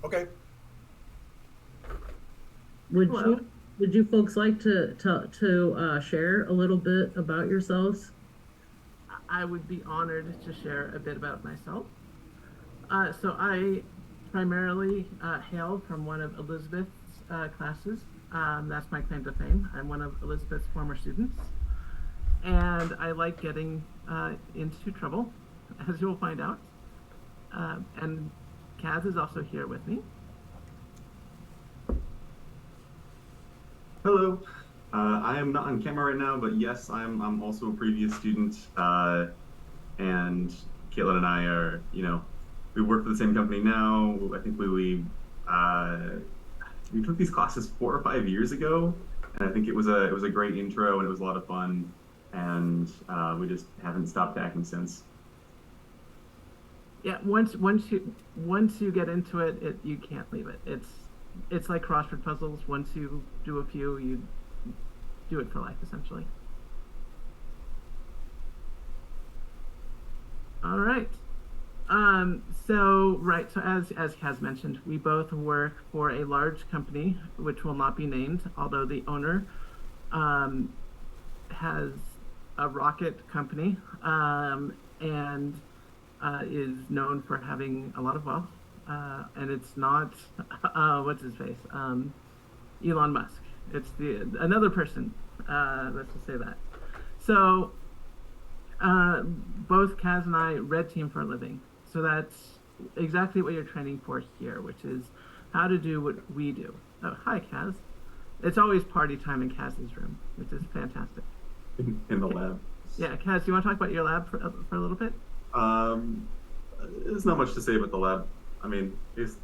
Okay. Would Hello. you folks like to share a little bit about yourselves? I would be honored to share a bit about myself. So I primarily hail from one of Elizabeth's classes. That's my claim to fame. I'm one of Elizabeth's former students, and I like getting into trouble, as you'll find out. And Kaz is also here with me. Hello. I am not on camera right now, but yes, I'm also a previous student. And Caitlin and I are, we work for the same company now. I think we took these classes 4 or 5 years ago, and I think it was a great intro and it was a lot of fun. And we just haven't stopped hacking since. Yeah, once you get into it, you can't leave it. It's like crossword puzzles. Once you do a few, you do it for life, essentially. All right. So as Kaz mentioned, we both work for a large company, which will not be named, although the owner um, has a rocket company and is known for having a lot of wealth. And it's not what's his face, Elon Musk. It's the another person. Let's just say that. So both Kaz and I red team for a living. So that's exactly what you're training for here, which is how to do what we do. Oh, hi, Kaz. It's always party time in Kaz's room, which is fantastic. In the lab. Yeah, Kaz, do you want to talk about your lab for a little bit? Um, there's not much to say about the lab. I mean,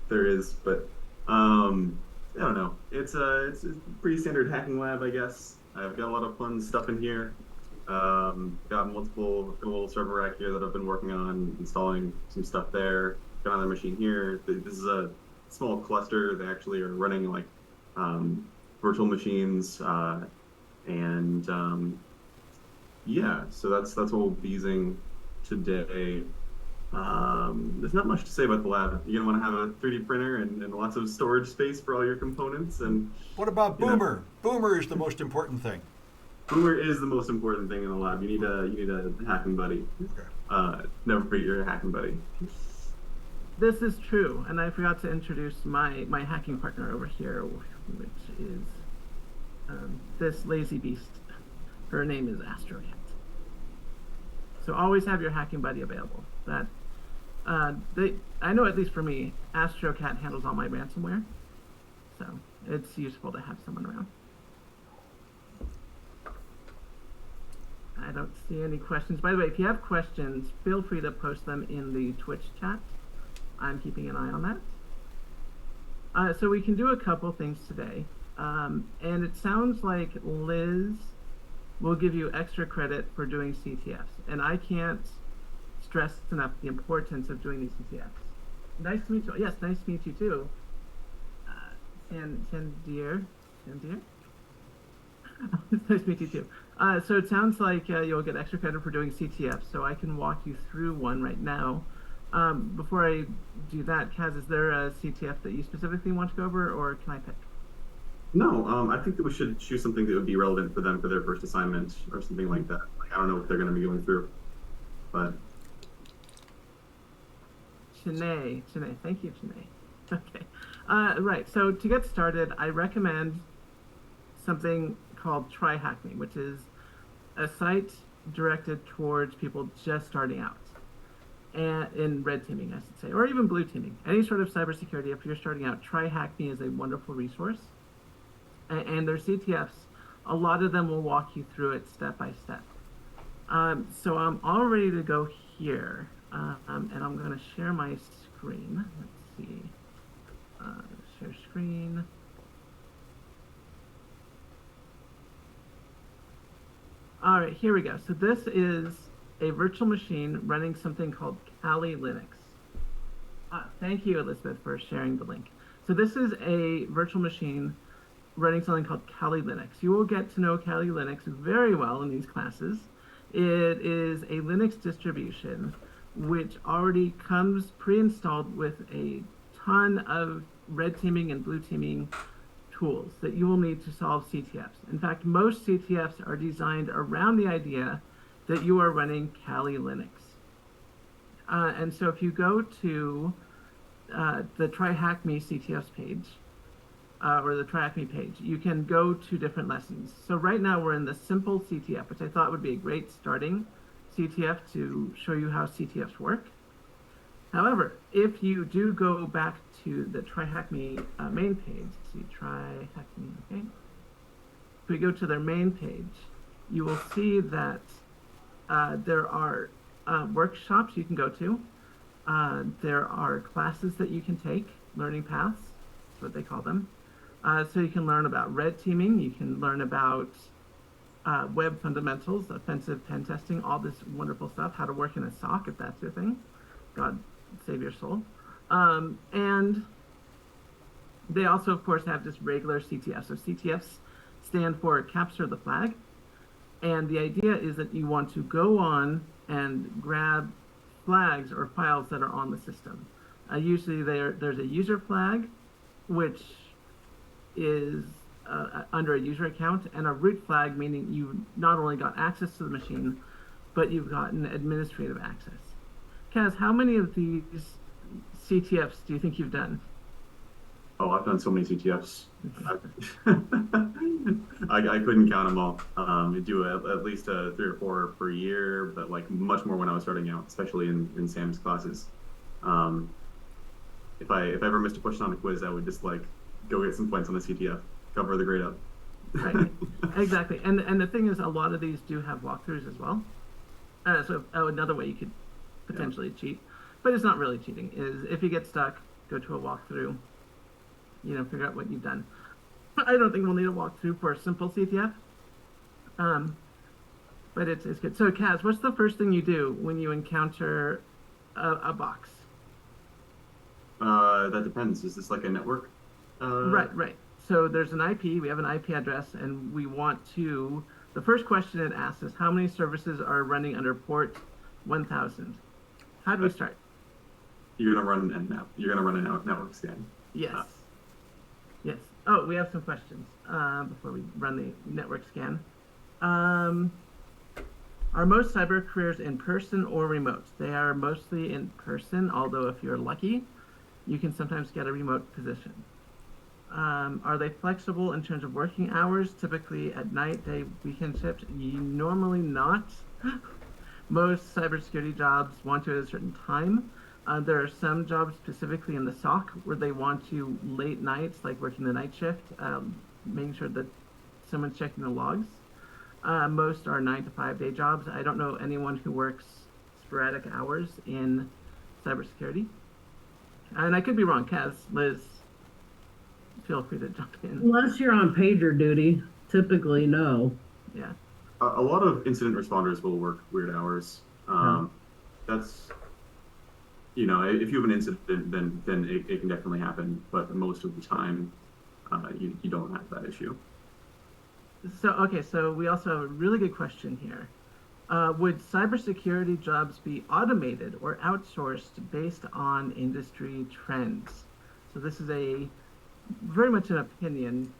there is, but um, I don't know. It's a pretty standard hacking lab, I guess. I've got a lot of fun stuff in here. Got got a little server rack here that I've been working on, installing some stuff there. Got another machine here. This is a small cluster. They actually are running like um, virtual machines, and yeah. So that's what we'll be using today. There's not much to say about the lab. You're gonna want to have a 3D printer and lots of storage space for all your components, and What about you know, Boomer? Boomer is the most important thing. Boomer is the most important thing in the lab. You need a hacking buddy. Okay. Never forget your hacking buddy. This is true, and I forgot to introduce my hacking partner over here, which is this lazy beast. Her name is AstroCat. So always have your hacking buddy available. I know, at least for me, AstroCat handles all my ransomware, so it's useful to have someone around. I don't see any questions. By the way, if you have questions, feel free to post them in the Twitch chat. I'm keeping an eye on that. So we can do a couple things today. And it sounds like Liz will give you extra credit for doing CTFs. And I can't stress enough the importance of doing these CTFs. Nice to meet you. Yes, nice to meet you too. Sandir. Sandir? It's nice to meet you too. So it sounds like you'll get extra credit for doing CTF, so I can walk you through one right now. Before I do that, Kaz, is there a CTF that you specifically want to go over, or can I pick? No, I think that we should choose something that would be relevant for them for their first assignment or something like that. Like, I don't know what they're going to be going through, but Chennai, thank you, Chennai. Okay, right. So to get started, I recommend something called Try Hack Me, which is a site directed towards people just starting out, and in red teaming, I should say, or even blue teaming. Any sort of cybersecurity, if you're starting out, Try Hack Me is a wonderful resource. And their CTFs, a lot of them will walk you through it step by step. So I'm all ready to go here, and I'm going to share my screen. Let's see. Share screen. All right, here we go. So this is a virtual machine running something called Kali Linux. Thank you, Elizabeth, for sharing the link. So this is a virtual machine running something called Kali Linux. You will get to know Kali Linux very well in these classes. It is a Linux distribution which already comes pre-installed with a ton of red teaming and blue teaming tools that you will need to solve CTFs. In fact, most CTFs are designed around the idea that you are running Kali Linux. And so if you go to the Try Hack Me CTFs page, or the Try Hack Me page, you can go to different lessons. So right now we're in the simple CTF, which I thought would be a great starting CTF to show you how CTFs work. However, if you do go back to the Try Hack Me main page, see Try Hack Me, okay? If we go to their main page, you will see that there are workshops you can go to. There are classes that you can take, learning paths, that's what they call them. So you can learn about red teaming, you can learn about web fundamentals, offensive pen testing, all this wonderful stuff, how to work in a SOC if that's your thing. God save your soul. And they also, of course, have just regular CTFs. So CTFs stand for Capture the Flag. And the idea is that you want to go on and grab flags or files that are on the system. Usually there's a user flag, which is under a user account, and a root flag, meaning you not only got access to the machine, but you've gotten administrative access. Kaz, how many of these CTFs do you think you've done? Oh, I've done so many CTFs. I couldn't count them all. I do at least 3 or 4 per year, but like much more when I was starting out, especially in Sam's classes. If I ever missed a question on a quiz, I would just like go get some points on the CTF, cover the grade up. Right, exactly. And the thing is, a lot of these do have walkthroughs as well. So another way you could potentially cheat, but it's not really cheating, is if you get stuck, go to a walkthrough, figure out what you've done. I don't think we'll need a walkthrough for a simple CTF, but it's good. So Kaz, what's the first thing you do when you encounter a box? That depends. Is this like a network? Right. So there's an IP, we have an IP address, and we want to, the first question it asks is how many services are running under port 1000? How do we start? You're gonna run a network scan. Yes. Yes. Oh, we have some questions before we run the network scan. Are most cyber careers in person or remote? They are mostly in person, although if you're lucky, you can sometimes get a remote position. Are they flexible in terms of working hours, typically at night, day, weekend shifts? Normally not. Most cybersecurity jobs want to at a certain time. There are some jobs specifically in the SOC where they want you late nights, like working the night shift, making sure that someone's checking the logs. Most are 9 to 5 day jobs. I don't know anyone who works sporadic hours in cybersecurity. And I could be wrong. Kaz, Liz, feel free to jump in. Unless you're on pager duty, typically no. Yeah. A lot of incident responders will work weird hours. That's, if you have an incident, then it can definitely happen. But most of the time, you don't have that issue. So we also have a really good question here. Would cybersecurity jobs be automated or outsourced based on industry trends? So this is very much an opinion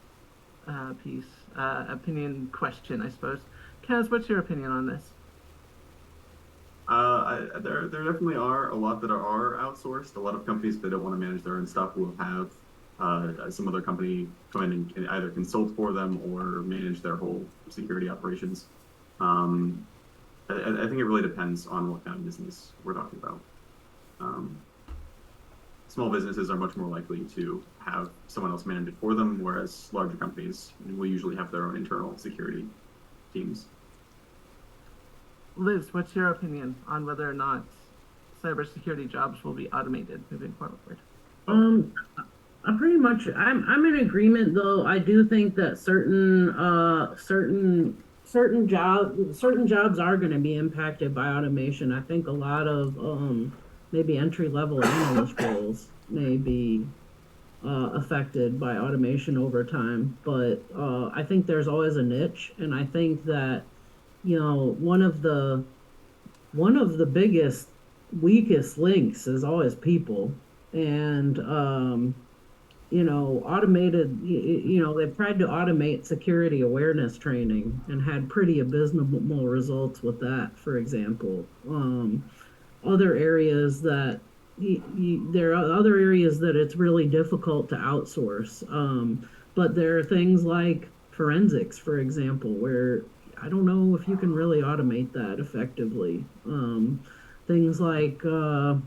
piece, opinion question, I suppose. Kaz, what's your opinion on this? There definitely are a lot that are outsourced. A lot of companies that don't want to manage their own stuff will have some other company come in and either consult for them or manage their whole security operations. I think it really depends on what kind of business we're talking about. Small businesses are much more likely to have someone else manage it for them, whereas larger companies will usually have their own internal security teams. Liz, what's your opinion on whether or not cybersecurity jobs will be automated moving forward? I'm pretty much, I'm in agreement, though. I do think that certain jobs are going to be impacted by automation. I think a lot of maybe entry-level analyst roles may be affected by automation over time, but I think there's always a niche, and I think that one of the biggest weakest links is always people. and automated, they've tried to automate security awareness training and had pretty abysmal results with that, for example. Other areas that there are other areas that it's really difficult to outsource. But there are things like forensics, for example, where I don't know if you can really automate that effectively. Things like trying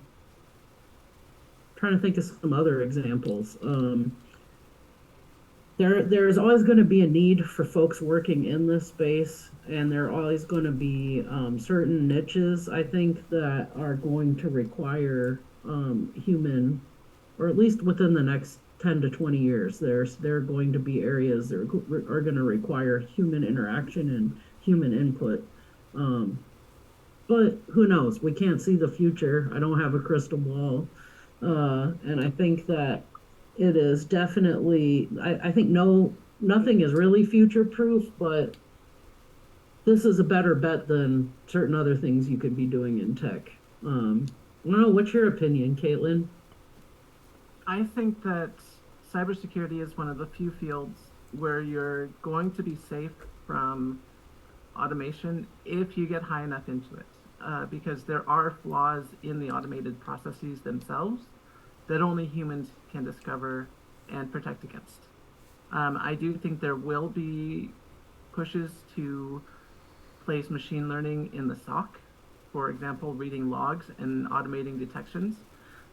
to think of some other examples. There's always going to be a need for folks working in this space, and there are always going to be certain niches, I think, that are going to require human, or at least within the next 10 to 20 years, there are going to be areas that are going to require human interaction and human input. Um, but who knows? We can't see the future. I don't have a crystal ball. And I think that it is definitely, I think nothing is really future proof, but this is a better bet than certain other things you could be doing in tech. I don't know, what's your opinion, Caitlin? I think that cybersecurity is one of the few fields where you're going to be safe from automation if you get high enough into it. Because there are flaws in the automated processes themselves that only humans can discover and protect against. I do think there will be pushes to place machine learning in the SOC, for example, reading logs and automating detections.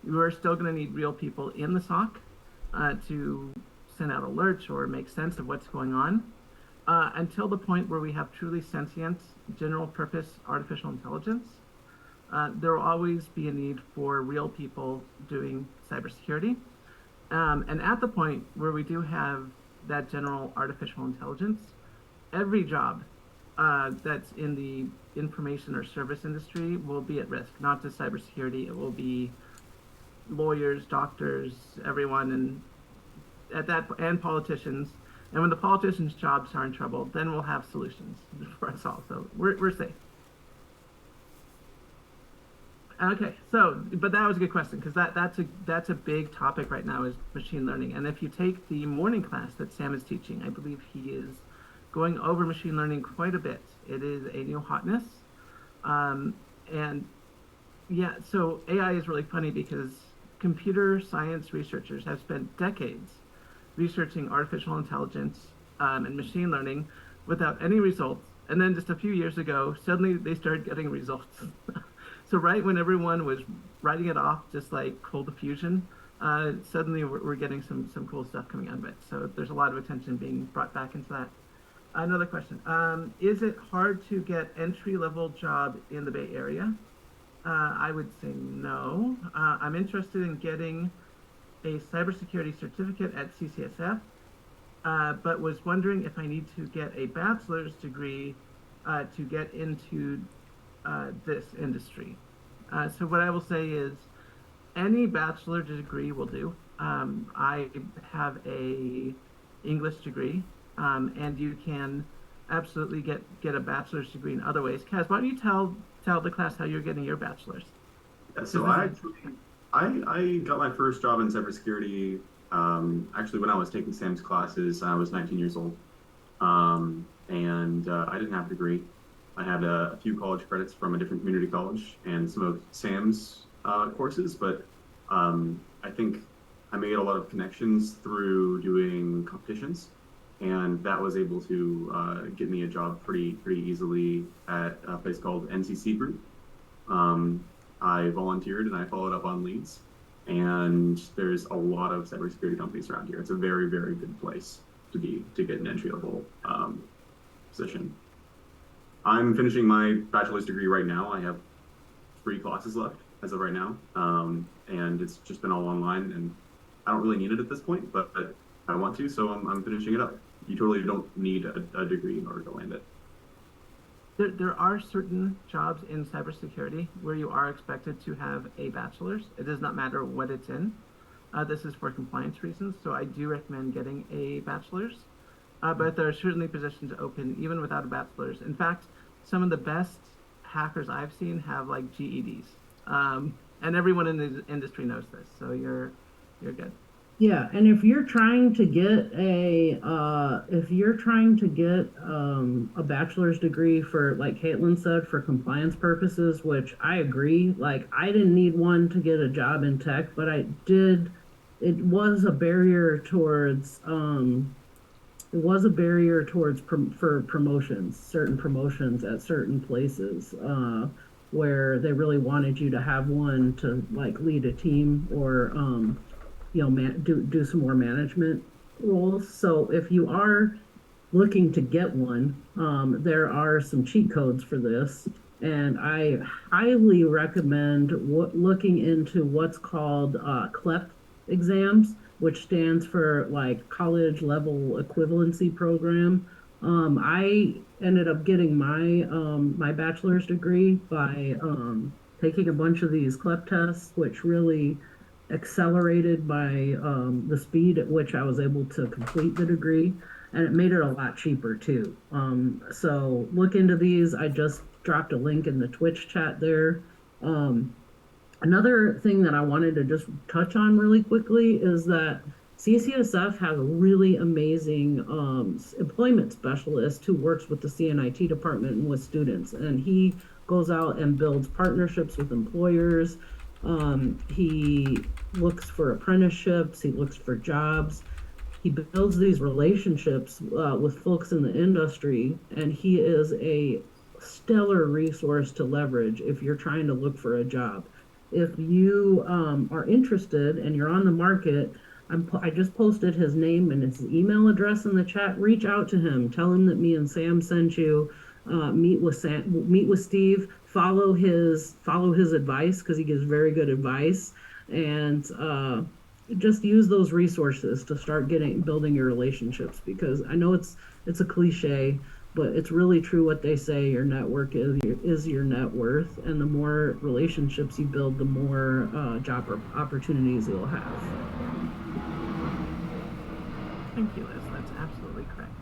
We're still going to need real people in the SOC to send out alerts or make sense of what's going on. Until the point where we have truly sentient, general purpose artificial intelligence, there will always be a need for real people doing cybersecurity. And at the point where we do have that general artificial intelligence, every job that's in the information or service industry will be at risk, not just cybersecurity. It will be lawyers, doctors, everyone, and politicians. And when the politicians' jobs are in trouble, then we'll have solutions for us all. So we're safe. Okay, so but that was a good question because that's a big topic right now is machine learning. And if you take the morning class that Sam is teaching, I believe he is going over machine learning quite a bit. It is a new hotness, and yeah, so AI is really funny because computer science researchers have spent decades researching artificial intelligence and machine learning without any results. And then just a few years ago, suddenly they started getting results. So right when everyone was writing it off, just like cold diffusion, suddenly we're getting some cool stuff coming out of it. So there's a lot of attention being brought back into that. Another question. Is it hard to get entry-level job in the Bay Area? I would say no. I'm interested in getting a cybersecurity certificate at CCSF, but was wondering if I need to get a bachelor's degree to get into this industry. So what I will say is any bachelor degree will do. I have a English degree, and you can absolutely get a bachelor's degree in other ways. Kaz, why don't you tell the class how you're getting your bachelor's? Yeah, so I got my first job in cybersecurity actually when I was taking Sam's classes. I was 19 years old, and I didn't have a degree. I had a few college credits from a different community college and some of Sam's courses, but I think I made a lot of connections through doing competitions, and that was able to get me a job pretty easily at a place called NCC Group. I volunteered and I followed up on leads, and there's a lot of cybersecurity companies around here. It's a very good place to get an entry level position. I'm finishing my bachelor's degree right now. I have 3 classes left as of right now, and it's just been all online, and I don't really need it at this point, but I want to, so I'm finishing it up. You totally don't need a degree in order to land it. There are certain jobs in cybersecurity where you are expected to have a bachelor's. It does not matter what it's in. This is for compliance reasons, so I do recommend getting a bachelor's. But there are certainly positions open even without a bachelor's. In fact, some of the best hackers I've seen have like GEDs. and everyone in the industry knows this, so you're good. Yeah, and if you're trying to get a bachelor's degree for, like Caitlin said, for compliance purposes, which I agree, like I didn't need one to get a job in tech, but it was a barrier towards for promotions, certain promotions at certain places, where they really wanted you to have one to like lead a team or do some more management roles. So if you are looking to get one, there are some cheat codes for this, and I highly recommend looking into what's called CLEP exams, which stands for like college level equivalency program. I ended up getting my bachelor's degree by taking a bunch of these CLEP tests, which really accelerated by the speed at which I was able to complete the degree, and it made it a lot cheaper too. So look into these. I just dropped a link in the Twitch chat there. Another thing that I wanted to just touch on really quickly is that CCSF has a really amazing employment specialist who works with the CNIT department and with students, and he goes out and builds partnerships with employers. He looks for apprenticeships, he looks for jobs, he builds these relationships with folks in the industry, and he is a stellar resource to leverage if you're trying to look for a job. If you are interested and you're on the market, I just posted his name and his email address in the chat. Reach out to him. Tell him that me and Sam sent you. Meet with Steve. Follow his advice, because he gives very good advice, and just use those resources to start building your relationships. Because I know it's a cliche, but it's really true what they say. Your network is your net worth, and the more relationships you build, the more job opportunities you'll have. Thank you, Liz. That's absolutely correct.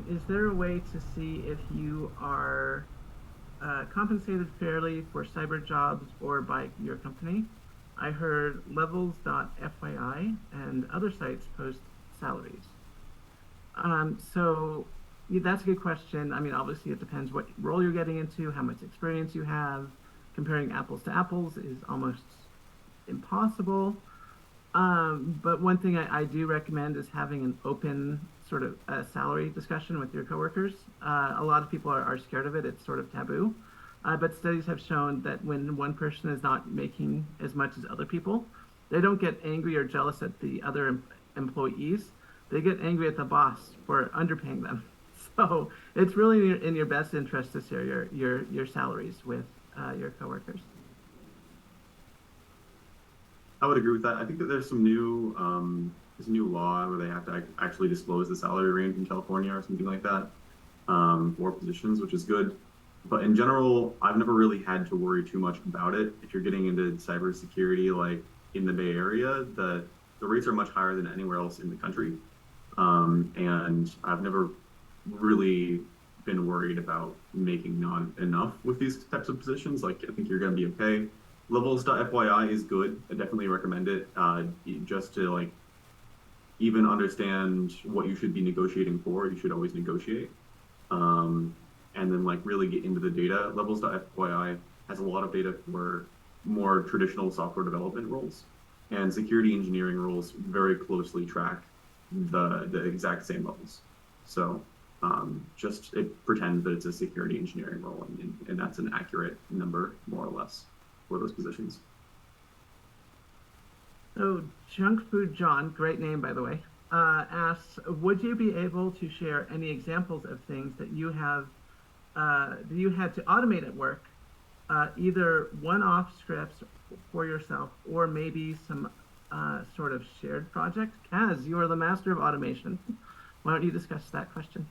Is there a way to see if you are compensated fairly for cyber jobs or by your company? I heard levels.fyi and other sites post salaries. So that's a good question. I mean, obviously it depends what role you're getting into, how much experience you have. Comparing apples to apples is almost impossible. But one thing I do recommend is having an open sort of salary discussion with your coworkers. A lot of people are scared of it. It's sort of taboo. But studies have shown that when one person is not making as much as other people, they don't get angry or jealous at the other employees. They get angry at the boss for underpaying them. So it's really in your best interest to share your salaries with your coworkers. I would agree with that. I think that there's some new law where they have to actually disclose the salary range in California or something like that for positions, which is good. But in general, I've never really had to worry too much about it. If you're getting into cybersecurity, like in the Bay Area, the rates are much higher than anywhere else in the country. And I've never really been worried about making not enough with these types of positions. Like, I think you're going to be okay. Levels.fyi is good. I definitely recommend it, just to like even understand what you should be negotiating for. You should always negotiate. And then like really get into the data. Levels.fyi has a lot of data for more traditional software development roles, and security engineering roles very closely track the exact same levels. So just pretend that it's a security engineering role, and that's an accurate number, more or less, for those positions. So Junk Food John, great name by the way, asks, would you be able to share any examples of things that you have that you had to automate at work, either one-off scripts for yourself or maybe some sort of shared project? Kaz, you are the master of automation. Why don't you discuss that question?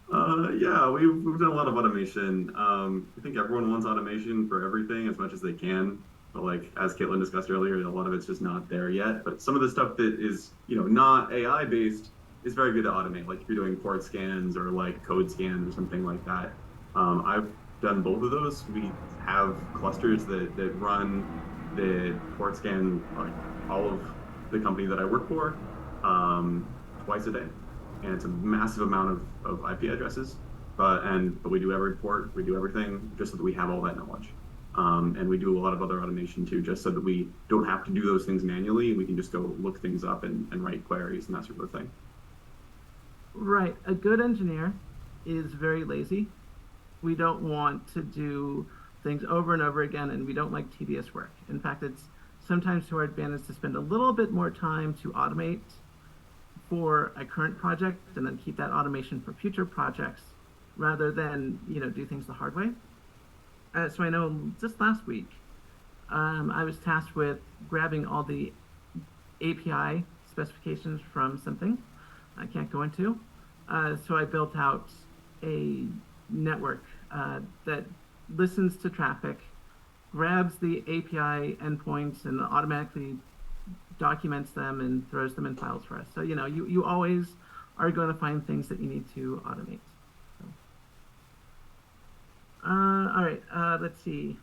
Yeah, we've done a lot of automation. I think everyone wants automation for everything as much as they can. But like, as Caitlin discussed earlier, a lot of it's just not there yet. But some of the stuff that is, not AI based is very good to automate. Like if you're doing port scans or like code scans or something like that. I've done both of those. We have clusters that run the port scan, like all of the company that I work for, twice a day, and it's a massive amount of IP addresses. But we do every port, we do everything just so that we have all that knowledge. And we do a lot of other automation too, just so that we don't have to do those things manually. We can just go look things up and write queries and that sort of thing. Right. A good engineer is very lazy. We don't want to do things over and over again, and we don't like tedious work. In fact, it's sometimes to our advantage to spend a little bit more time to automate for a current project and then keep that automation for future projects rather than, do things the hard way. So I know just last week, I was tasked with grabbing all the API specifications from something I can't go into. So I built out a network that listens to traffic, grabs the API endpoints, and automatically documents them and throws them in files for us. So, you always are going to find things that you need to automate. So. All right, let's see.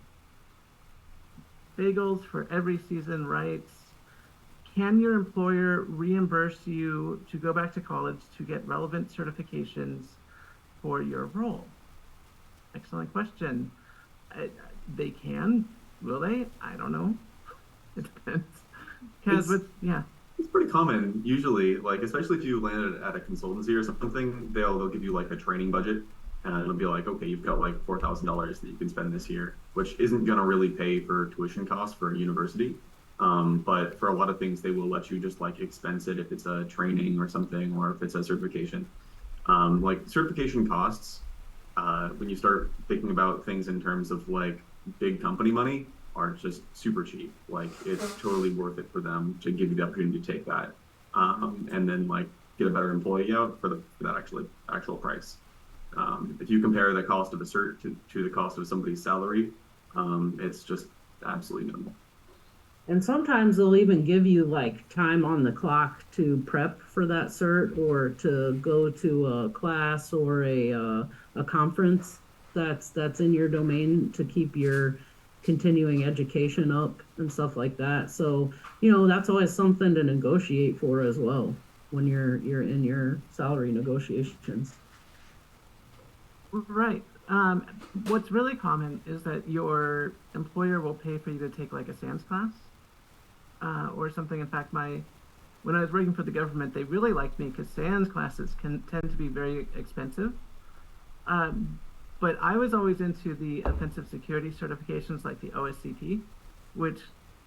Bagels for every season writes, can your employer reimburse you to go back to college to get relevant certifications for your role? Excellent question. They can. Will they? I don't know. It depends. Yeah. It's pretty common usually, like especially if you landed at a consultancy or something, they'll give you like a training budget, and it'll be like, okay, you've got like $4,000 that you can spend this year, which isn't gonna really pay for tuition costs for a university. But for a lot of things, they will let you just like expense it if it's a training or something, or if it's a certification. Like certification costs, when you start thinking about things in terms of like big company money, are just super cheap. Like it's totally worth it for them to give you the opportunity to take that, and then like get a better employee out for that actual price. If you compare the cost of a cert to the cost of somebody's salary, it's just absolutely minimal. And sometimes they'll even give you like time on the clock to prep for that cert or to go to a class or a conference that's in your domain to keep your continuing education up and stuff like that. So, that's always something to negotiate for as well when you're in your salary negotiations. Right. What's really common is that your employer will pay for you to take like a SANS class or something. In fact, when I was working for the government, they really liked me because SANS classes can tend to be very expensive. But I was always into the offensive security certifications like the OSCP, which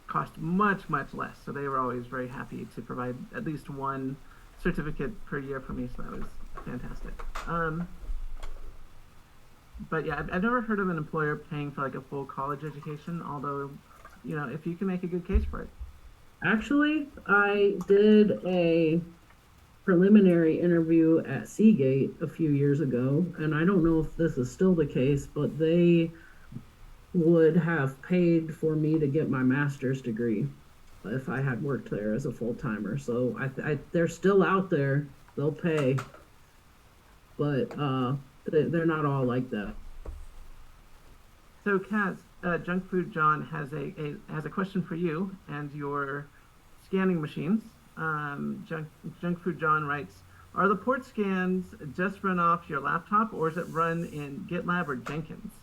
cost much, much less. So they were always very happy to provide at least one certificate per year for me. So that was fantastic. But yeah, I've never heard of an employer paying for like a full college education, although, if you can make a good case for it. Actually, I did a preliminary interview at Seagate a few years ago, and I don't know if this is still the case, but they would have paid for me to get my master's degree if I had worked there as a full-timer. So they're still out there. They'll pay, but they're not all like that. So, Kaz, Junk Food John has a question for you and your scanning machines. Junk Food John writes, are the port scans just run off your laptop, or is it run in GitLab or Jenkins?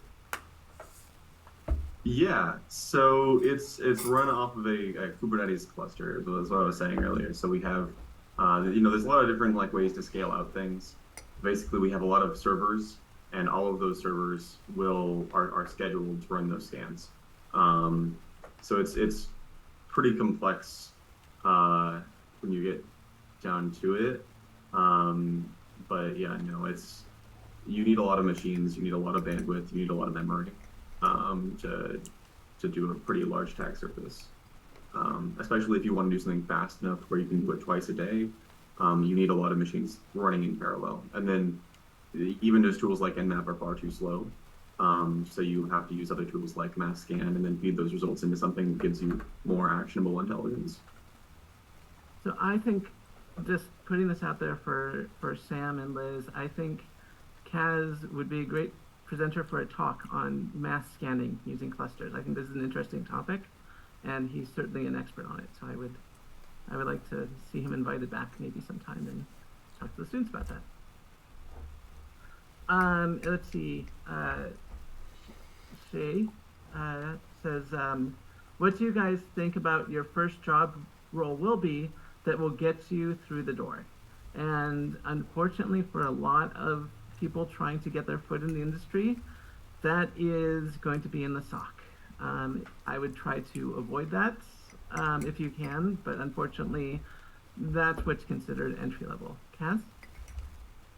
Yeah, so it's run off of a Kubernetes cluster, is what I was saying earlier. So we have, there's a lot of different like ways to scale out things. Basically, we have a lot of servers, and all of those servers are scheduled to run those scans. So it's pretty complex when you get down to it. But yeah, no, you need a lot of machines, you need a lot of bandwidth, you need a lot of memory to do a pretty large attack surface. Especially if you want to do something fast enough where you can do it twice a day, you need a lot of machines running in parallel. And then even just tools like Nmap are far too slow. So you have to use other tools like mass scan and then feed those results into something that gives you more actionable intelligence. So I think, just putting this out there for Sam and Liz, I think Kaz would be a great presenter for a talk on mass scanning using clusters. I think this is an interesting topic, and he's certainly an expert on it. So I would like to see him invited back maybe sometime and talk to the students about that. Let's see. Shay says, what do you guys think about your first job role will be that will get you through the door? And unfortunately, for a lot of people trying to get their foot in the industry, that is going to be in the SOC. I would try to avoid that if you can, but unfortunately, that's what's considered entry level. Kaz?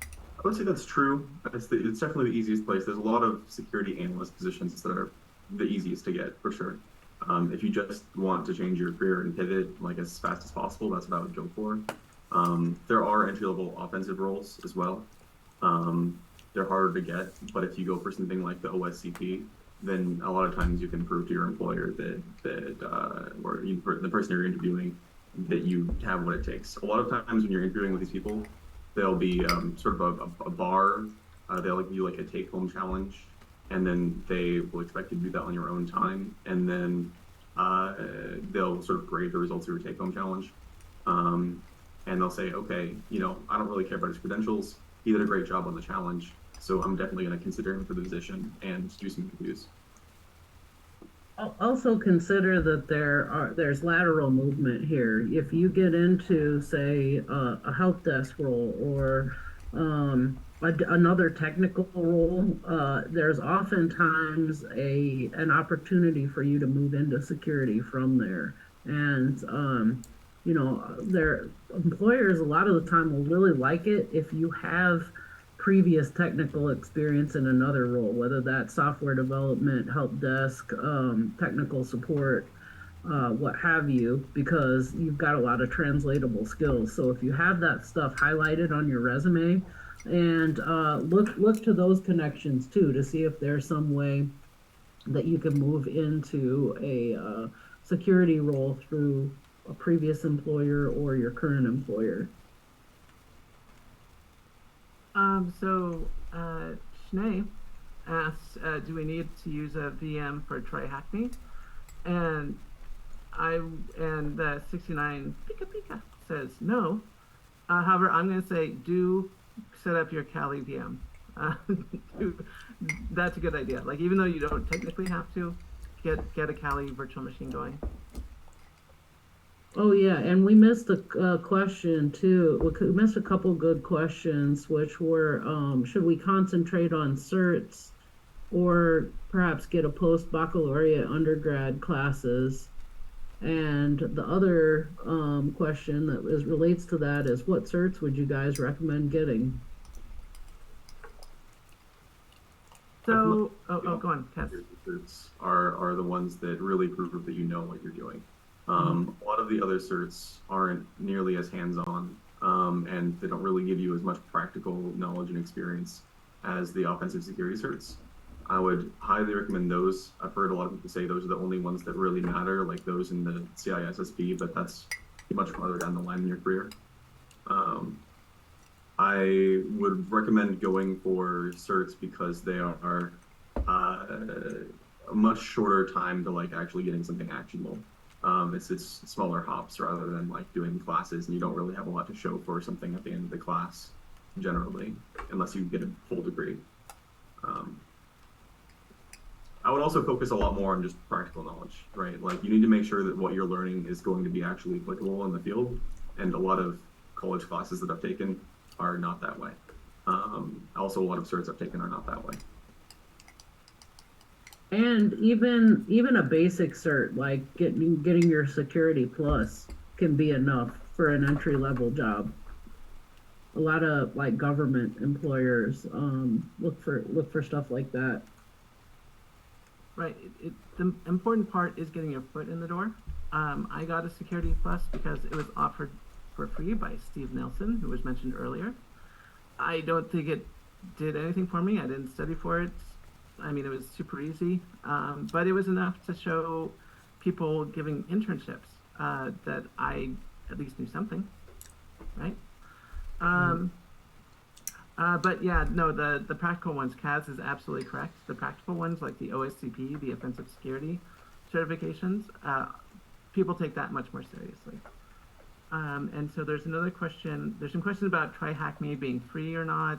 I would say that's true. It's definitely the easiest place. There's a lot of security analyst positions that are the easiest to get, for sure. If you just want to change your career and pivot like as fast as possible, that's what I would go for. There are entry-level offensive roles as well. They're harder to get, but if you go for something like the OSCP, then a lot of times you can prove to your employer or the person you're interviewing that you have what it takes. A lot of times when you're interviewing with these people, there'll be sort of a bar. They'll give you like a take-home challenge, and then they will expect you to do that on your own time, and then they'll sort of grade the results of your take-home challenge. And they'll say, okay, I don't really care about his credentials. He did a great job on the challenge, so I'm definitely going to consider him for the position and do some interviews. Also consider that there's lateral movement here. If you get into, say, a help desk role or another technical role, there's oftentimes an opportunity for you to move into security from there. And their employers a lot of the time will really like it if you have previous technical experience in another role, whether that's software development, help desk, technical support, what have you, because you've got a lot of translatable skills. So if you have that stuff highlighted on your resume, and look to those connections too to see if there's some way that you can move into a security role through a previous employer or your current employer. Shnae asks, do we need to use a VM for TryHackMe? And 69 Pika Pika says no. However, I'm going to say do set up your Kali VM. That's a good idea. Like, even though you don't technically have to, get a Kali virtual machine going. Oh yeah, and we missed a question too. We missed a couple good questions, which were, should we concentrate on certs or perhaps get a post-baccalaureate undergrad classes? And the other question that relates to that is, what certs would you guys recommend getting? So, go on, Tess. Certs are the ones that really prove that you know what you're doing. A lot of the other certs aren't nearly as hands-on, and they don't really give you as much practical knowledge and experience as the offensive security certs. I would highly recommend those. I've heard a lot of people say those are the only ones that really matter, like those in the CISSP, but that's much farther down the line in your career. I would recommend going for certs because they are a much shorter time to like actually getting something actionable. It's smaller hops rather than like doing classes, and you don't really have a lot to show for something at the end of the class, generally, unless you get a full degree. I would also focus a lot more on just practical knowledge, right? Like, you need to make sure that what you're learning is going to be actually applicable in the field, and a lot of college classes that I've taken are not that way. Also, a lot of certs I've taken are not that way. And even a basic cert like getting your Security Plus can be enough for an entry level job. A lot of like government employers look for stuff like that. Right. The important part is getting your foot in the door. I got a Security Plus because it was offered for free by Steve Nelson, who was mentioned earlier. I don't think it did anything for me. I didn't study for it. I mean, it was super easy, but it was enough to show people giving internships that I at least knew something, right? But yeah, no, the practical ones, Kaz is absolutely correct. The practical ones, like the OSCP, the Offensive Security certifications, people take that much more seriously. And so there's another question. There's some questions about Try Hack Me being free or not.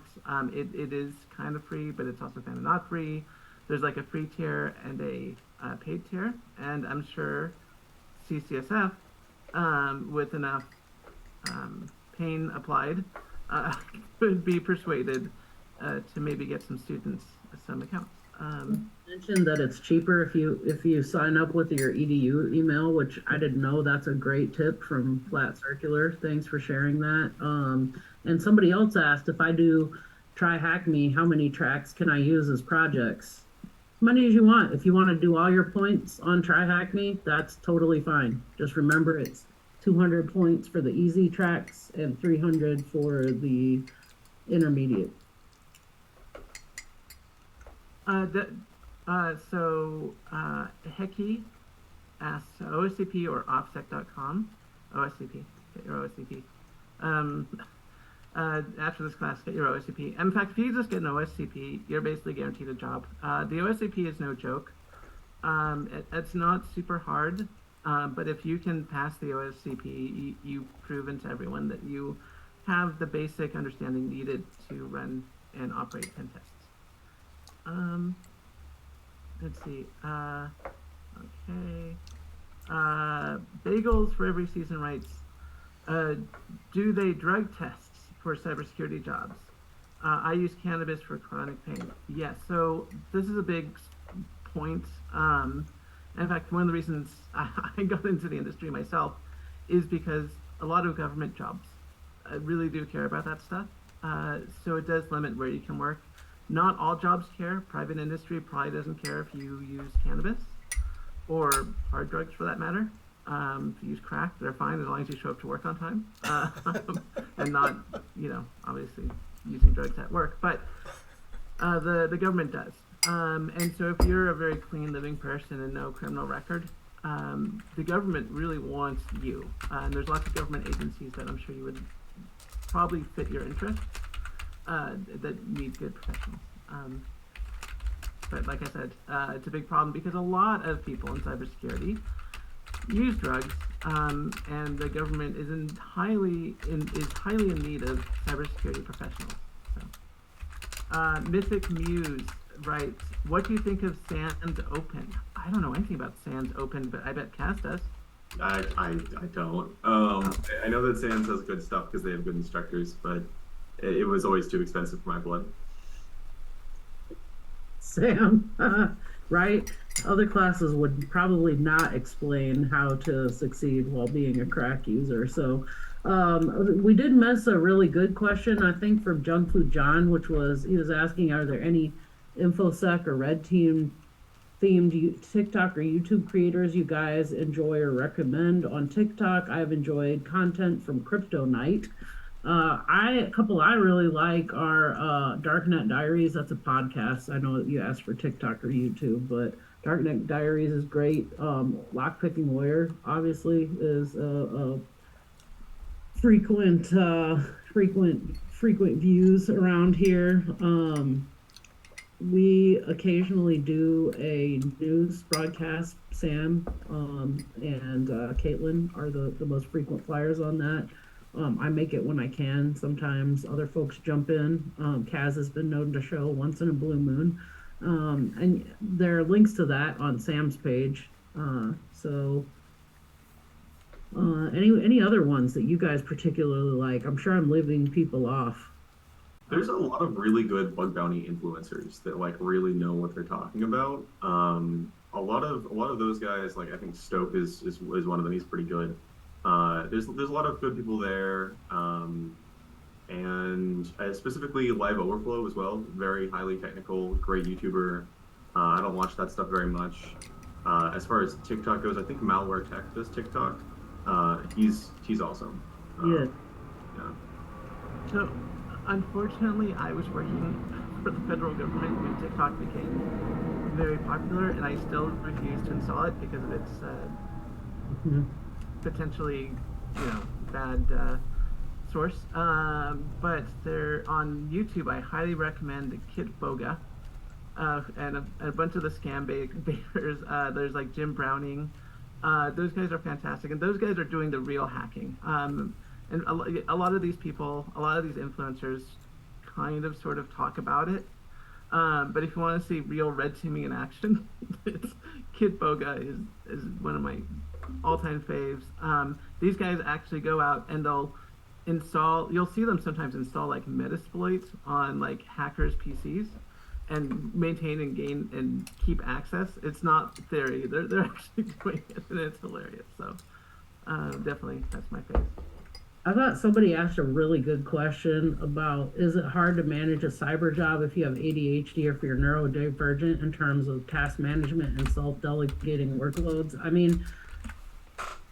It is kind of free, but it's also kind of not free. There's like a free tier and a paid tier, and I'm sure CCSF, with enough pain applied, could be persuaded to maybe get some students some accounts. Mentioned that it's cheaper if you sign up with your EDU email, which I didn't know. That's a great tip from Flat Circular. Thanks for sharing that. And somebody else asked, if I do Try Hack Me, how many tracks can I use as projects? As many as you want. If you want to do all your points on Try Hack Me, that's totally fine. Just remember it's 200 points for the easy tracks and 300 for the intermediate. Hecky asks OSCP or offsec.com. OSCP. Get your OSCP. After this class, get your OSCP. In fact, if you just get an OSCP, you're basically guaranteed a job. The OSCP is no joke. It's not super hard, but if you can pass the OSCP, you've proven to everyone that you have the basic understanding needed to run and operate pen tests. Let's see. Okay. Bagels for every season writes, do they drug tests for cybersecurity jobs? I use cannabis for chronic pain. Yes. So this is a big point. In fact, one of the reasons I got into the industry myself is because a lot of government jobs really do care about that stuff. So it does limit where you can work. Not all jobs care. Private industry probably doesn't care if you use cannabis or hard drugs for that matter. If you use crack, they're fine as long as you show up to work on time and not, obviously using drugs at work. But the government does. And so if you're a very clean living person and no criminal record, the government really wants you. And there's lots of government agencies that I'm sure you would probably fit your interests. That need good professionals. But like I said, it's a big problem because a lot of people in cybersecurity use drugs, and the government is highly in need of cybersecurity professionals. So, Mythic Muse writes, "What do you think of Sans Open?" I don't know anything about Sans Open, but I bet Cass does. I don't. I know that Sans has good stuff because they have good instructors, but it was always too expensive for my blood. Sam, right? Other classes would probably not explain how to succeed while being a crack user. So we did miss a really good question, I think, from Junk Food John, which was, he was asking, are there any InfoSec or Red Team themed TikTok or YouTube creators you guys enjoy or recommend? On TikTok, I've enjoyed content from Crypto Night. A couple I really like are Darknet Diaries. That's a podcast. I know you asked for TikTok or YouTube, but Darknet Diaries is great. Lockpicking Lawyer obviously is a frequent views around here. We occasionally do a news broadcast. Sam and Caitlin are the most frequent flyers on that. I make it when I can. Sometimes other folks jump in. Kaz has been known to show once in a blue moon. And there are links to that on Sam's page. Any other ones that you guys particularly like? I'm sure I'm leaving people off. There's a lot of really good bug bounty influencers that really know what they're talking about. A lot of those guys, I think Stoke is one of them. He's pretty good. There's a lot of good people there, and specifically Live Overflow as well. Very highly technical, great YouTuber. I don't watch that stuff very much. As far as TikTok goes, I think Malware Tech does TikTok. He's awesome. Yeah. So, unfortunately, I was working for the federal government when TikTok became very popular, and I still refuse to install it because of its potentially, bad source, but they're on YouTube. I highly recommend Kit Boga, and a bunch of the scam baiters. There's like Jim Browning. Those guys are fantastic, and those guys are doing the real hacking. And a lot of these people, a lot of these influencers, kind of sort of talk about it. But if you want to see real red teaming in action, Kit Boga is one of my all-time faves. These guys actually go out and they'll install. You'll see them sometimes install like Metasploit on like hackers' PCs and maintain and gain and keep access. It's not theory. They're actually doing it, and it's hilarious. So definitely, that's my fave. I thought somebody asked a really good question about, is it hard to manage a cyber job if you have ADHD or if you're neurodivergent in terms of task management and self-delegating workloads? I mean,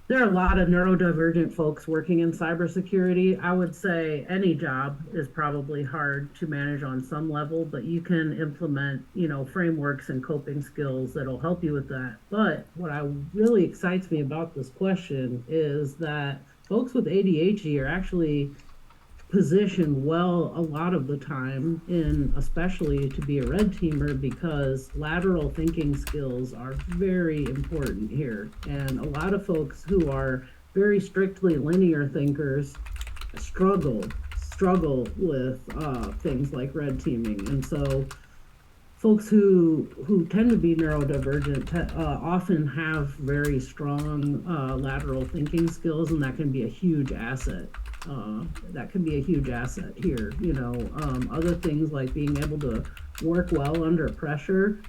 there are a lot of neurodivergent folks working in cybersecurity. I would say any job is probably hard to manage on some level, but you can implement, frameworks and coping skills that'll help you with that. But what really excites me about this question is that folks with ADHD are actually positioned well a lot of the time, especially to be a red teamer, because lateral thinking skills are very important here. And a lot of folks who are very strictly linear thinkers struggle with things like red teaming. And so folks who tend to be neurodivergent often have very strong lateral thinking skills, and that can be a huge asset. Here. Other things like being able to work well under pressure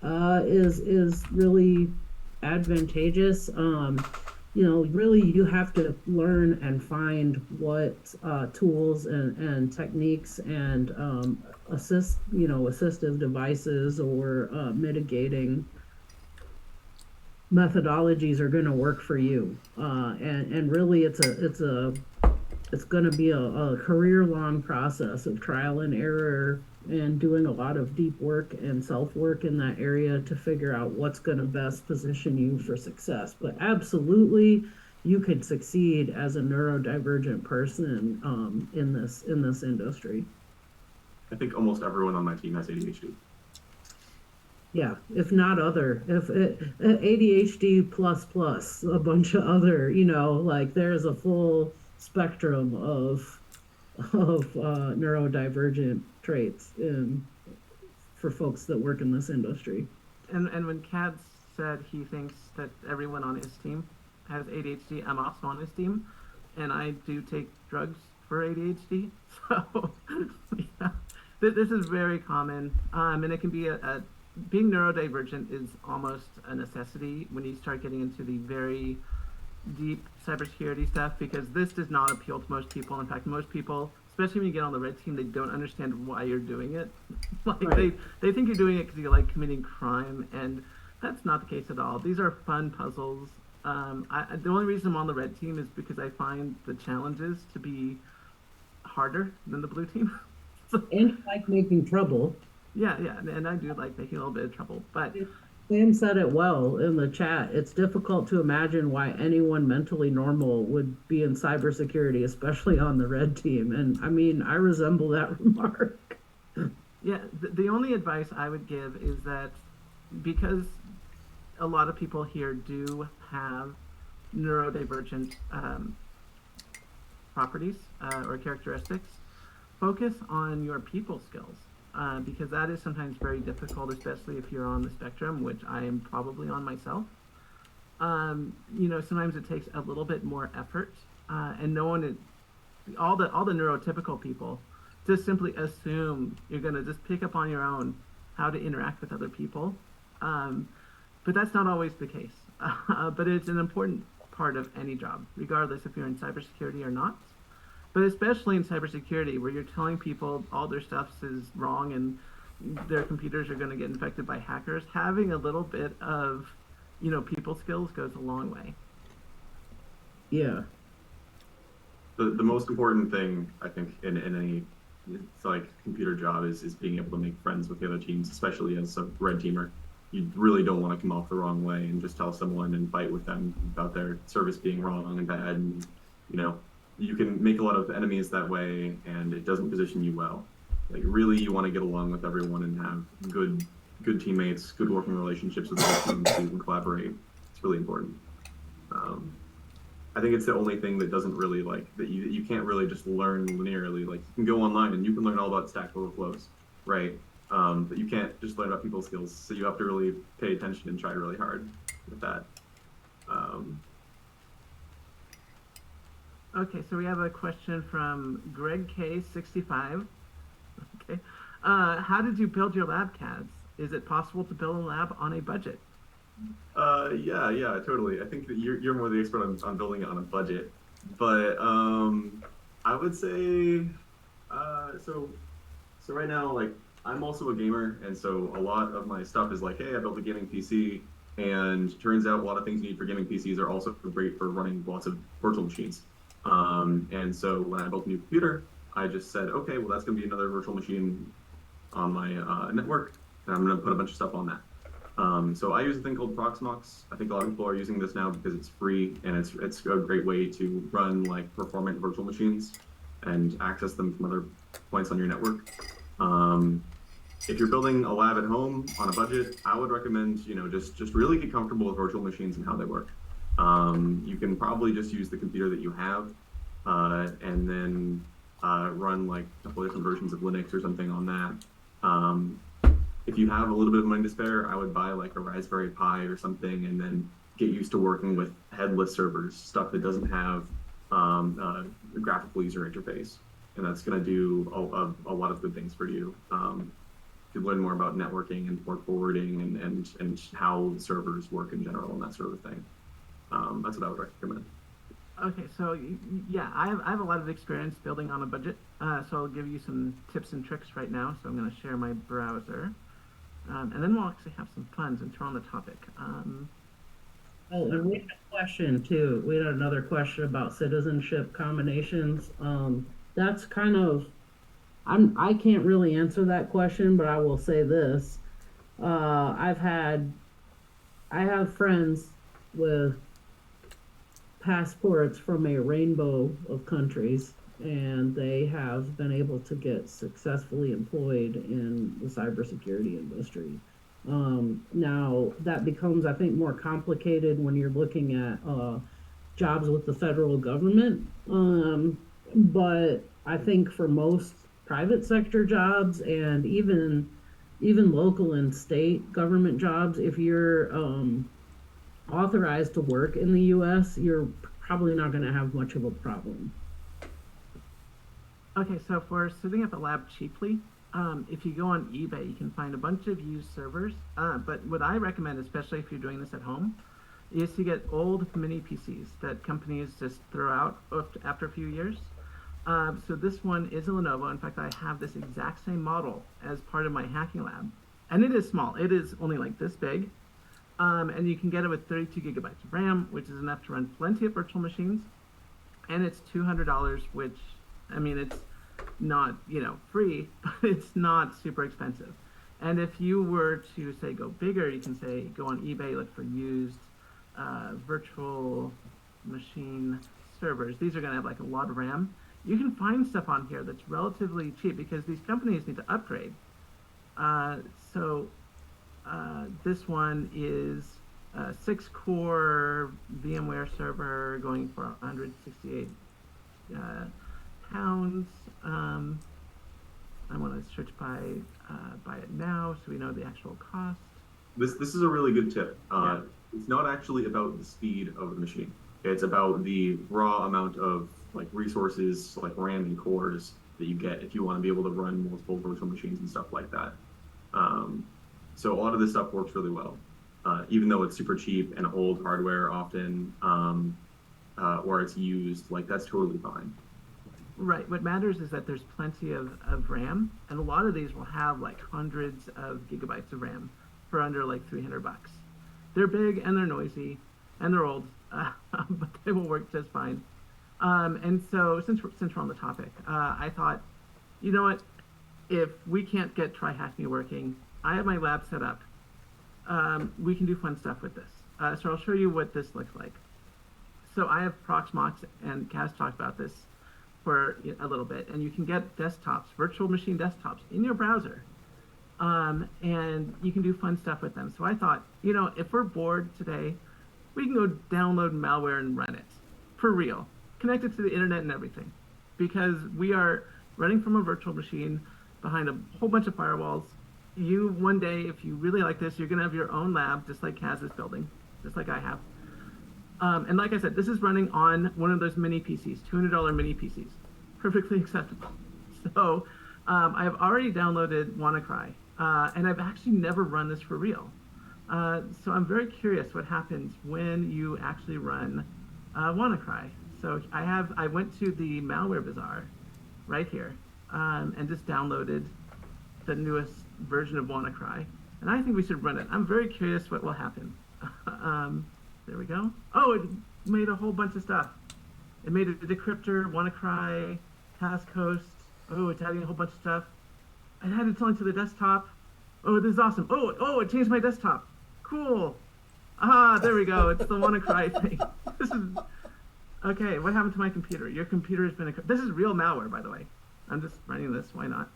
is really advantageous. Really you have to learn and find what tools and techniques and assistive devices or mitigating methodologies are going to work for you. And really it's going to be a career-long process of trial and error and doing a lot of deep work and self-work in that area to figure out what's going to best position you for success. But absolutely, you could succeed as a neurodivergent person in this industry. I think almost everyone on my team has ADHD. Yeah, if not other, if ADHD plus a bunch of other, there's a full spectrum of neurodivergent traits for folks that work in this industry. And when Cad said he thinks that everyone on his team has ADHD, I'm also on his team, and I do take drugs for ADHD. So yeah, this is very common, and it can be being neurodivergent is almost a necessity when you start getting into the very deep cybersecurity stuff, because this does not appeal to most people. In fact, most people, especially when you get on the red team, they don't understand why you're doing it. Right. They think you're doing it because you like committing crime, and that's not the case at all. These are fun puzzles. The only reason I'm on the red team is because I find the challenges to be harder than the blue team. So, And like making trouble. yeah, and I do like making a little bit of trouble, but Sam said it well in the chat. It's difficult to imagine why anyone mentally normal would be in cybersecurity, especially on the red team. And I mean, I resemble that remark. yeah, the only advice I would give is that because a lot of people here do have neurodivergent properties or characteristics, focus on your people skills. Because that is sometimes very difficult, especially if you're on the spectrum, which I am probably on myself. Sometimes it takes a little bit more effort, and no one, all the neurotypical people, just simply assume you're gonna just pick up on your own how to interact with other people, but that's not always the case. But it's an important part of any job, regardless if you're in cybersecurity or not. But especially in cybersecurity, where you're telling people all their stuff is wrong and their computers are going to get infected by hackers, having a little bit of, people skills goes a long way. Yeah. The most important thing, I think, in any computer job is being able to make friends with the other teams, especially as a red teamer. You really don't want to come off the wrong way and just tell someone and fight with them about their service being wrong and bad, and you can make a lot of enemies that way, and it doesn't position you well. Like really, you want to get along with everyone and have good teammates, good working relationships with other teams so you can collaborate. It's really important. Um, I think it's the only thing that doesn't really like that you can't really just learn linearly. Like you can go online and you can learn all about Stack Overflows, right? But you can't just learn about people skills. So you have to really pay attention and try really hard with that. Um, Okay, so we have a question from Greg K65. Okay. How did you build your lab CADs? Is it possible to build a lab on a budget? yeah, totally. I think that you're more the expert on building it on a budget, but I would say so right now like I'm also a gamer, and so a lot of my stuff is like, hey, I built a gaming PC, and turns out a lot of things you need for gaming PCs are also great for running lots of virtual machines. And so when I built a new computer, I just said, okay, well that's going to be another virtual machine on my network, and I'm going to put a bunch of stuff on that. So I use a thing called Proxmox. I think a lot of people are using this now because it's free and it's a great way to run like performant virtual machines and access them from other points on your network. If you're building a lab at home on a budget, I would recommend just really get comfortable with virtual machines and how they work. You can probably just use the computer that you have and then run like a couple different versions of Linux or something on that. If you have a little bit of money to spare, I would buy like a Raspberry Pi or something and then get used to working with headless servers, stuff that doesn't have a graphical user interface. And that's going to do a lot of good things for you. You learn more about networking and port forwarding and how servers work in general and that sort of thing. That's what I would recommend. Okay, so yeah, I have a lot of experience building on a budget, so I'll give you some tips and tricks right now. So I'm going to share my browser, and then we'll actually have some fun since we're on the topic. Oh, and we had a question too. We had another question about citizenship combinations. That's kind of, I can't really answer that question, but I will say this. I have friends with passports from a rainbow of countries, and they have been able to get successfully employed in the cybersecurity industry. Now that becomes, I think, more complicated when you're looking at jobs with the federal government. But I think for most private sector jobs and even local and state government jobs, if you're authorized to work in the U.S., you're probably not going to have much of a problem. Okay, so for setting up a lab cheaply, if you go on eBay, you can find a bunch of used servers. But what I recommend, especially if you're doing this at home, is to get old mini PCs that companies just throw out after a few years. So this one is a Lenovo. In fact, I have this exact same model as part of my hacking lab. And it is small. It is only like this big. And you can get it with 32 gigabytes of RAM, which is enough to run plenty of virtual machines. And it's $200, which, I mean, it's not, free, but it's not super expensive. And if you were to, say, go bigger, you can, say, go on eBay, look for used virtual machine servers. These are going to have, like, a lot of RAM. You can find stuff on here that's relatively cheap because these companies need to upgrade. This one is a 6-core VMware server going for 168 pounds. I want to search by it now so we know the actual cost. This is a really good tip. Yeah. It's not actually about the speed of the machine. It's about the raw amount of like resources, like RAM and cores that you get if you want to be able to run multiple virtual machines and stuff like that. So a lot of this stuff works really well, even though it's super cheap and old hardware often, or it's used, like that's totally fine. Right. What matters is that there's plenty of RAM, and a lot of these will have like hundreds of gigabytes of RAM for under like $300. They're big and they're noisy and they're old, but they will work just fine. And so since we're on the topic, I thought, you know what? If we can't get Try Hack Me working, I have my lab set up. We can do fun stuff with this. So I'll show you what this looks like. so I have Proxmox, and Kaz talked about this for a little bit, and you can get desktops, virtual machine desktops in your browser. And you can do fun stuff with them. So I thought, if we're bored today, we can go download malware and run it for real, connect it to the internet and everything, because we are running from a virtual machine behind a whole bunch of firewalls. You, one day, if you really like this, you're going to have your own lab, just like Kaz is building, just like I have. And like I said, this is running on one of those mini PCs, $200 mini PCs, perfectly acceptable. So I've already downloaded WannaCry, and I've actually never run this for real. So I'm very curious what happens when you actually run WannaCry. So I went to the malware bazaar right here and just downloaded the newest version of WannaCry, and I think we should run it. I'm very curious what will happen. There we go. Oh, it made a whole bunch of stuff. It made a decryptor, WannaCry, Taskhost. Oh, it's adding a whole bunch of stuff. I had it selling to the desktop. Oh, this is awesome. Oh, it changed my desktop. Cool. There we go. It's the WannaCry thing. This is okay. What happened to my computer? Your computer has been. This is real malware, by the way. I'm just running this. Why not?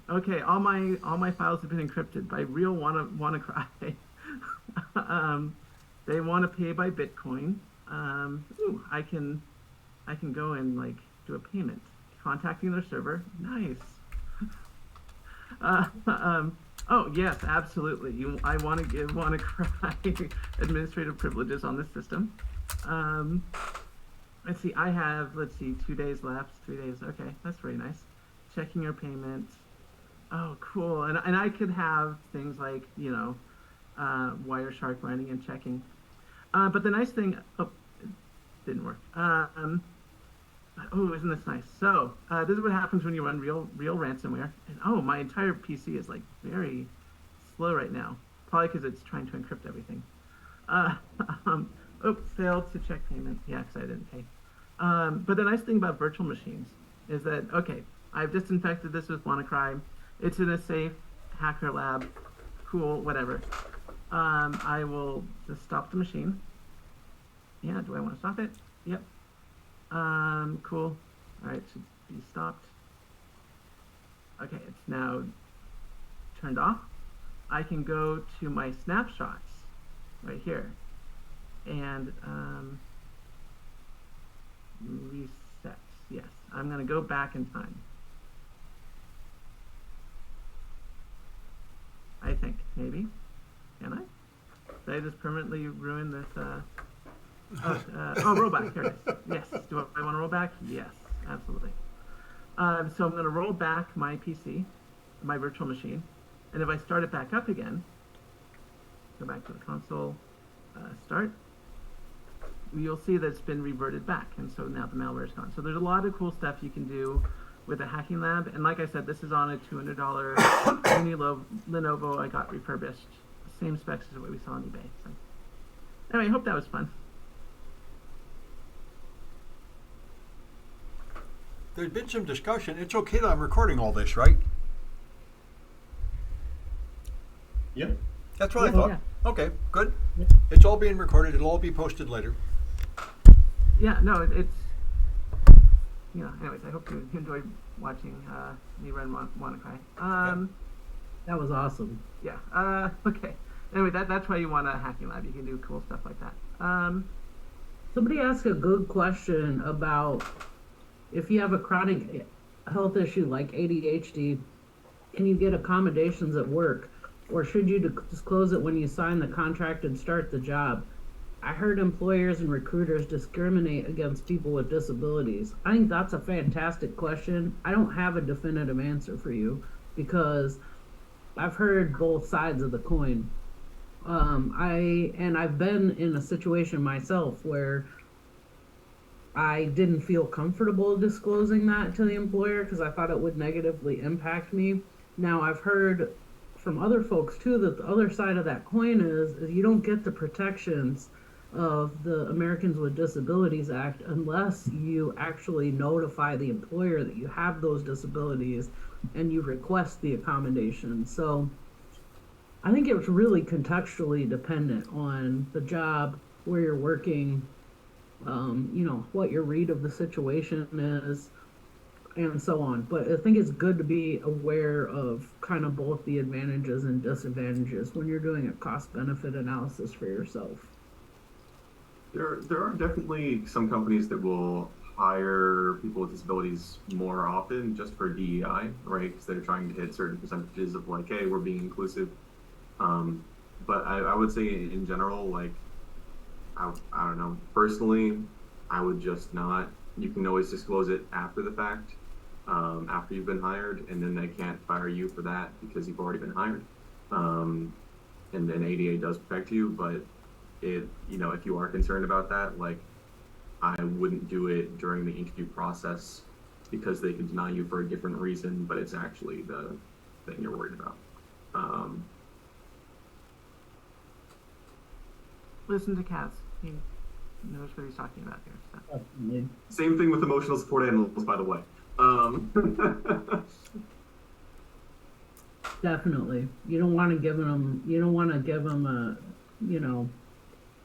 Okay. All my files have been encrypted by real WannaCry. They want to pay by Bitcoin. I can go and do a payment. Contacting their server. Nice. Oh yes, absolutely. I want to give WannaCry administrative privileges on this system. Let's see. I have 2 days left. 3 days. Okay, that's very nice. Checking your payment. Oh, cool. And I could have things like Wireshark running and checking. But the nice thing. Oh, it didn't work. Oh, isn't this nice? So this is what happens when you run real ransomware. And my entire PC is very slow right now, probably because it's trying to encrypt everything. Failed to check payment. Yeah, because I didn't pay. But the nice thing about virtual machines is that I've disinfected this with WannaCry. It's in a safe hacker lab. Cool, whatever. I will just stop the machine. Yeah, do I want to stop it? Yep. Cool. All right, should be stopped. Okay, it's now turned off. I can go to my snapshots right here and reset. Yes, I'm going to go back in time. I think, maybe. Can I? Did I just permanently ruin this? Rollback. Here it is. Yes. Do I want to roll back? Yes, absolutely. So I'm going to roll back my PC, my virtual machine, and if I start it back up again, go back to the console, start, you'll see that it's been reverted back, and so now the malware is gone. So there's a lot of cool stuff you can do with a hacking lab, and like I said, this is on a $200 mini Lenovo I got refurbished, same specs as what we saw on eBay. So anyway, I hope that was fun. There's been some discussion. It's okay that I'm recording all this, right? Yep. That's what I thought. Yeah. Okay, good. Yeah. It's all being recorded. It'll all be posted later. Yeah, no, it's anyways, I hope you enjoyed watching me run WannaCry. That was awesome. Yeah. Okay. Anyway, that's why you want a hacking lab. You can do cool stuff like that. Somebody asked a good question about if you have a chronic health issue like ADHD, can you get accommodations at work, or should you disclose it when you sign the contract and start the job? I heard employers and recruiters discriminate against people with disabilities. I think that's a fantastic question. I don't have a definitive answer for you because I've heard both sides of the coin. I've been in a situation myself where I didn't feel comfortable disclosing that to the employer because I thought it would negatively impact me. Now I've heard from other folks too that the other side of that coin is you don't get the protections of the Americans with Disabilities Act unless you actually notify the employer that you have those disabilities and you request the accommodation. So I think it's really contextually dependent on the job, where you're working, what your read of the situation is, and so on. But I think it's good to be aware of kind of both the advantages and disadvantages when you're doing a cost benefit analysis for yourself. There are definitely some companies that will hire people with disabilities more often just for DEI, right? Because they're trying to hit certain percentages of like, hey, we're being inclusive. But I would say in general, like, I don't know, personally, I would just not. You can always disclose it after the fact, after you've been hired, and then they can't fire you for that because you've already been hired. And then ADA does protect you, but if you are concerned about that, like, I wouldn't do it during the interview process because they can deny you for a different reason, but it's actually the thing you're worried about. Listen to Kaz. He knows what he's talking about here. So. Definitely. Same thing with emotional support animals, by the way. Definitely. You don't want to give them. You don't want to give them a. You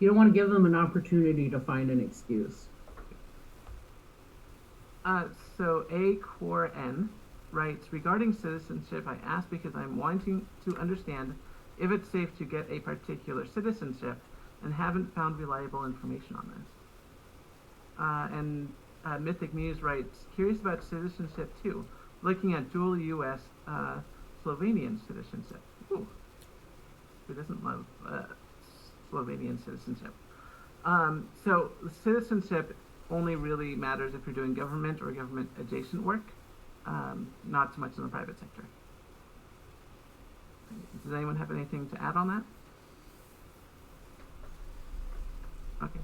don't want to give them an opportunity to find an excuse. So A Core N writes, regarding citizenship, I ask because I'm wanting to understand if it's safe to get a particular citizenship and haven't found reliable information on this. And Mythic Muse writes, curious about citizenship too, looking at dual U.S. Slovenian citizenship. Ooh. Who doesn't love Slovenian citizenship? So citizenship only really matters if you're doing government or government adjacent work, not so much in the private sector. Does anyone have anything to add on that? Okay.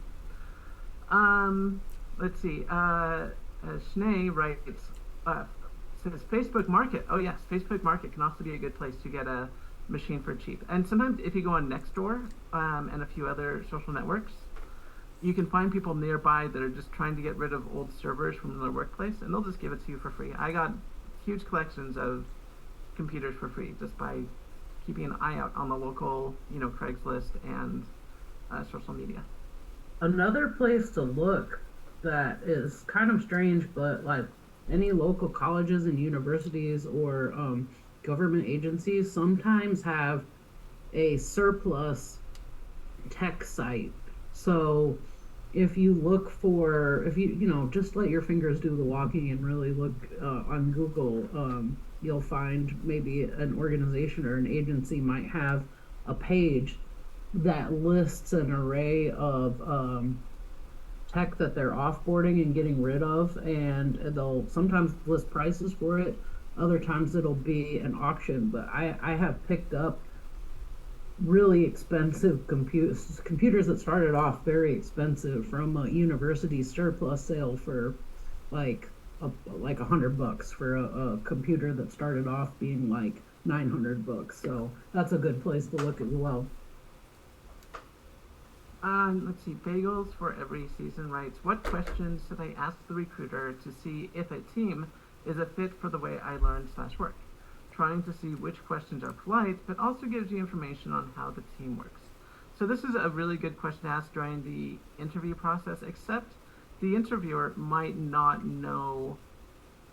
Let's see. Schnee writes, says Facebook Market. Oh yes, Facebook Market can also be a good place to get a machine for cheap. And sometimes if you go on Nextdoor and a few other social networks, you can find people nearby that are just trying to get rid of old servers from their workplace, and they'll just give it to you for free. I got huge collections of computers for free just by keeping an eye out on the local, Craigslist and social media. Another place to look that is kind of strange, but like any local colleges and universities or government agencies sometimes have a surplus tech site. So if you look for, if you just let your fingers do the walking and really look on Google, you'll find maybe an organization or an agency might have a page that lists an array of tech that they're offboarding and getting rid of, and they'll sometimes list prices for it. Other times it'll be an auction, but I have picked up really expensive computers that started off very expensive from a university surplus sale for like $100 for a computer that started off being like $900. So that's a good place to look as well. Let's see. Bagels for every season writes, what questions should I ask the recruiter to see if a team is a fit for the way I learn/work? Trying to see which questions are polite, but also gives you information on how the team works. So this is a really good question to ask during the interview process, except the interviewer might not know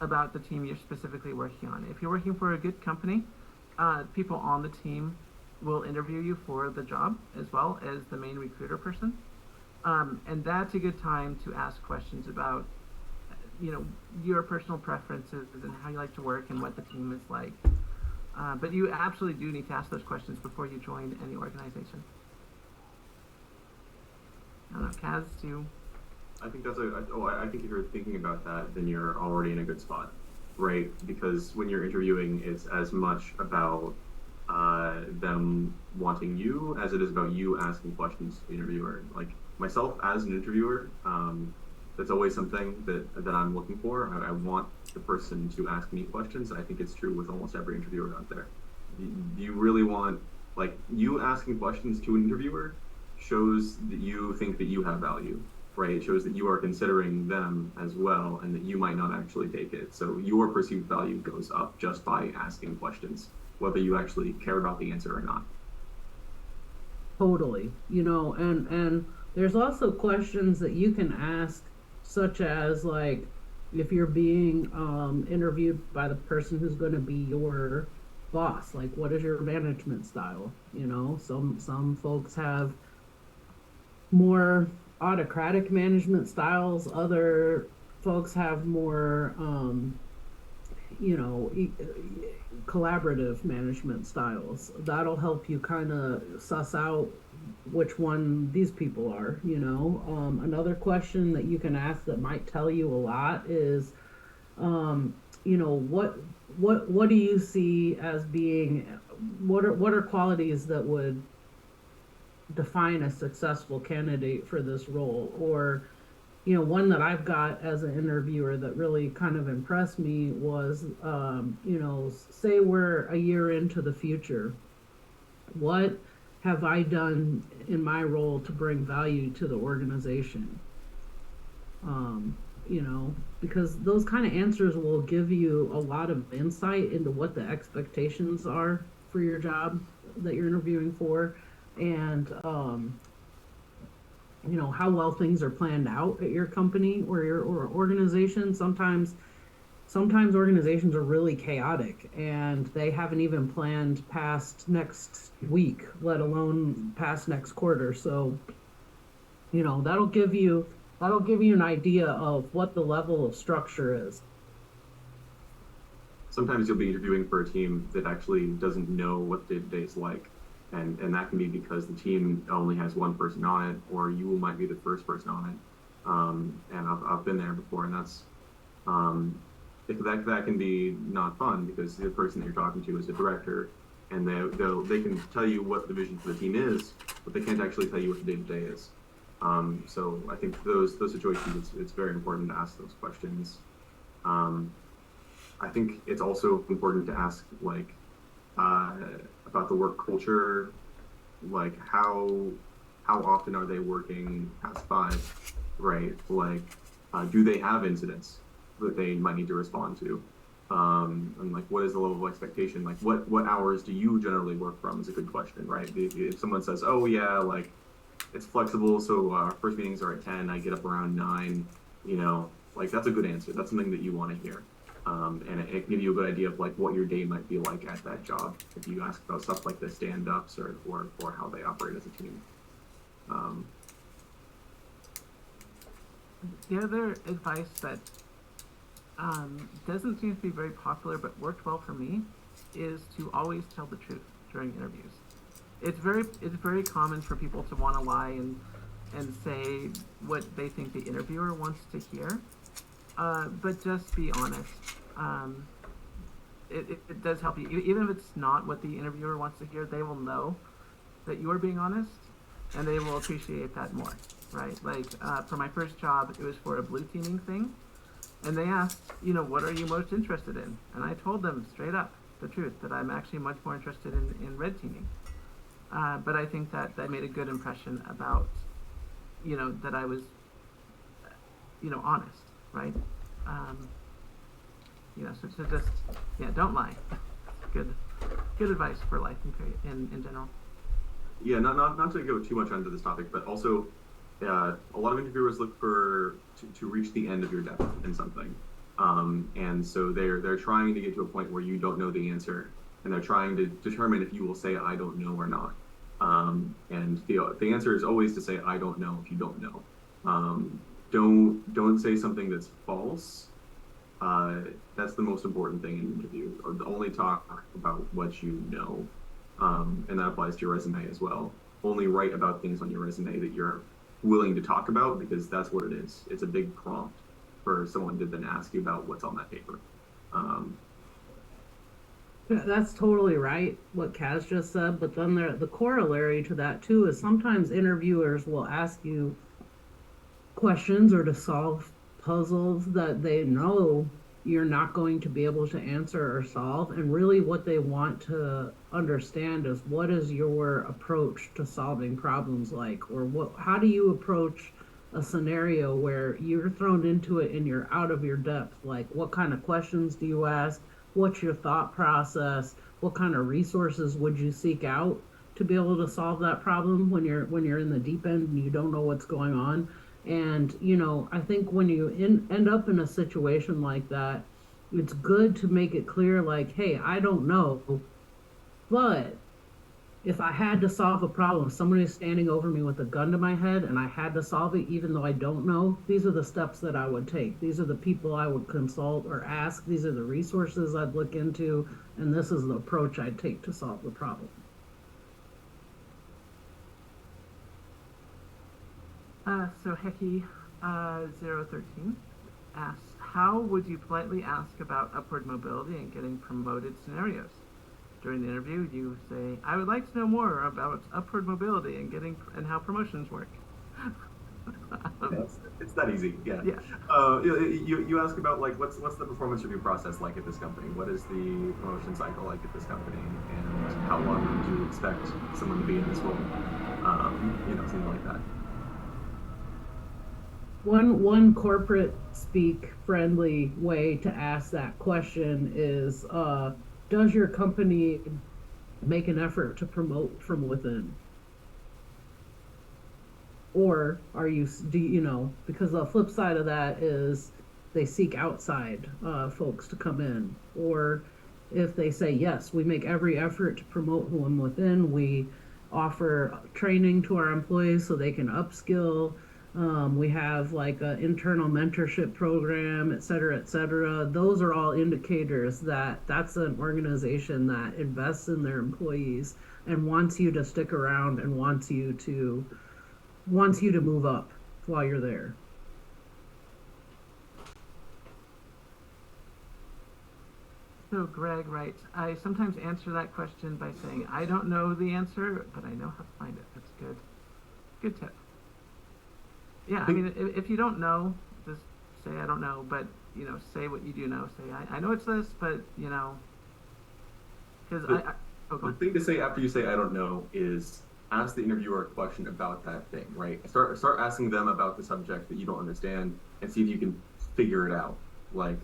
about the team you're specifically working on. If you're working for a good company, people on the team will interview you for the job as well as the main recruiter person. And that's a good time to ask questions about your personal preferences and how you like to work and what the team is like. But you absolutely do need to ask those questions before you join any organization. I don't know, Kaz, I think I think if you're thinking about that, then you're already in a good spot, right? Because when you're interviewing, it's as much about them wanting you as it is about you asking questions to the interviewer. Like myself as an interviewer, that's always something that I'm looking for. I want the person to ask me questions. I think it's true with almost every interviewer out there. You really want, like, you asking questions to an interviewer shows that you think that you have value, right? It shows that you are considering them as well and that you might not actually take it. So your perceived value goes up just by asking questions, whether you actually care about the answer or not. Totally. And There's also questions that you can ask, such as like if you're being interviewed by the person who's going to be your boss, like what is your management style? You know, some folks have more autocratic management styles. Other folks have more, you know, collaborative management styles. That'll help you kind of suss out which one these people are, you know. Another question that you can ask that might tell you a lot is, you know, what do you see as being, what are qualities that would define a successful candidate for this role? Or, you know, one that I've got as an interviewer that really kind of impressed me was, you know, say we're a year into the future. What have I done in my role to bring value to the organization? You know, because those kind of answers will give you a lot of insight into what the expectations are for your job that you're interviewing for, and you know, how well things are planned out at your company or your or organization. Sometimes organizations are really chaotic and they haven't even planned past next week, let alone past next quarter. So, you know, that'll give you an idea of what the level of structure is. Sometimes you'll be interviewing for a team that actually doesn't know what day-to-day is like. And that can be because the team only has one person on it, or you might be the first person on it. And I've been there before, and that's that can be not fun because the person that you're talking to is a director, and they can tell you what the vision for the team is, but they can't actually tell you what the day-to-day is. So I think those situations, it's very important to ask those questions. I think it's also important to ask like about the work culture, like how often are they working past 5, right? Like do they have incidents that they might need to respond to? And like what is the level of expectation? Like what hours do you generally work from is a good question, right? If someone says, oh yeah, like it's flexible, so our first meetings are at 10, I get up around 9, you know, like that's a good answer. That's something that you want to hear. And it can give you a good idea of like what your day might be like at that job if you ask about stuff like the stand-ups or how they operate as a team. The other advice that doesn't seem to be very popular but worked well for me is to always tell the truth during interviews. It's very common for people to want to lie and say what they think the interviewer wants to hear, but just be honest. It does help you, even if it's not what the interviewer wants to hear. They will know that you are being honest, and they will appreciate that more, right? Like for my first job, it was for a blue teaming thing, and they asked, you know, what are you most interested in? And I told them straight up the truth, that I'm actually much more interested in red teaming. But I think that made a good impression about, you know, that I was, you know, honest, right? You know, so just, yeah, don't lie. Good advice for life in general. Yeah, not to go too much onto this topic, but also a lot of interviewers look to reach the end of your depth in something, and so they're trying to get to a point where you don't know the answer, and they're trying to determine if you will say I don't know or not. And the answer is always to say I don't know if you don't know. Don't say something that's false. That's the most important thing in an interview. Or only talk about what you know, and that applies to your resume as well. Only write about things on your resume that you're willing to talk about, because that's what it is. It's a big prompt for someone to then ask you about what's on that paper. That's totally right, what Kaz just said. But then the corollary to that too is sometimes interviewers will ask you questions or to solve puzzles that they know you're not going to be able to answer or solve. And really what they want to understand is, what is your approach to solving problems like? Or how do you approach a scenario where you're thrown into it and you're out of your depth? Like, what kind of questions do you ask? What's your thought process? What kind of resources would you seek out? to be able to solve that problem when you're in the deep end and you don't know what's going on. And I think when you end up in a situation like that, it's good to make it clear, like, hey, I don't know, but if I had to solve a problem, somebody is standing over me with a gun to my head and I had to solve it, even though I don't know, these are the steps that I would take. These are the people I would consult or ask. These are the resources I'd look into. And this is the approach I'd take to solve the problem. So Heki 013 asks, how would you politely ask about upward mobility and getting promoted scenarios? During the interview, you say, I would like to know more about upward mobility and how promotions work. It's that easy, yeah. Yeah. You ask about, like, what's the performance review process like at this company? What is the promotion cycle like at this company? And how long would you expect someone to be in this role? Something like that. One corporate speak friendly way to ask that question is, does your company make an effort to promote from within? Or because the flip side of that is they seek outside folks to come in. Or if they say, yes, we make every effort to promote from within, we offer training to our employees so they can upskill. We have like an internal mentorship program, et cetera, et cetera. Those are all indicators that that's an organization that invests in their employees and wants you to stick around and wants you to move up while you're there. So Greg writes, I sometimes answer that question by saying, I don't know the answer, but I know how to find it. That's good. Good tip. Yeah, I mean, if you don't know, just say, I don't know, but, say what you do know. Say, I know it's this, but, because The thing to say after you say, I don't know, is ask the interviewer a question about that thing, right? Start asking them about the subject that you don't understand and see if you can figure it out, like,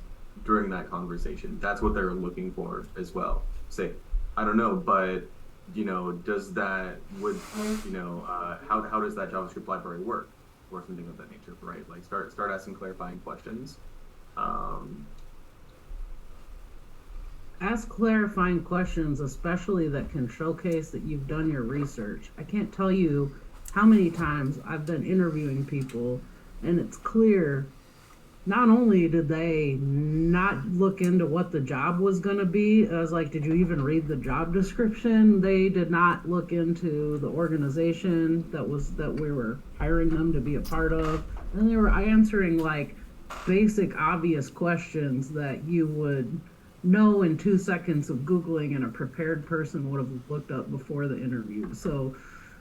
during that conversation. That's what they're looking for as well. Say, I don't know, but, does that, how does that JavaScript library work? Or something of that nature, right? Like start asking clarifying questions. Ask clarifying questions, especially that can showcase that you've done your research. I can't tell you how many times I've been interviewing people, and it's clear not only did they not look into what the job was going to be, I was like, did you even read the job description? They did not look into the organization that we were hiring them to be a part of. And they were answering like basic, obvious questions that you would know in 2 seconds of Googling and a prepared person would have looked up before the interview. So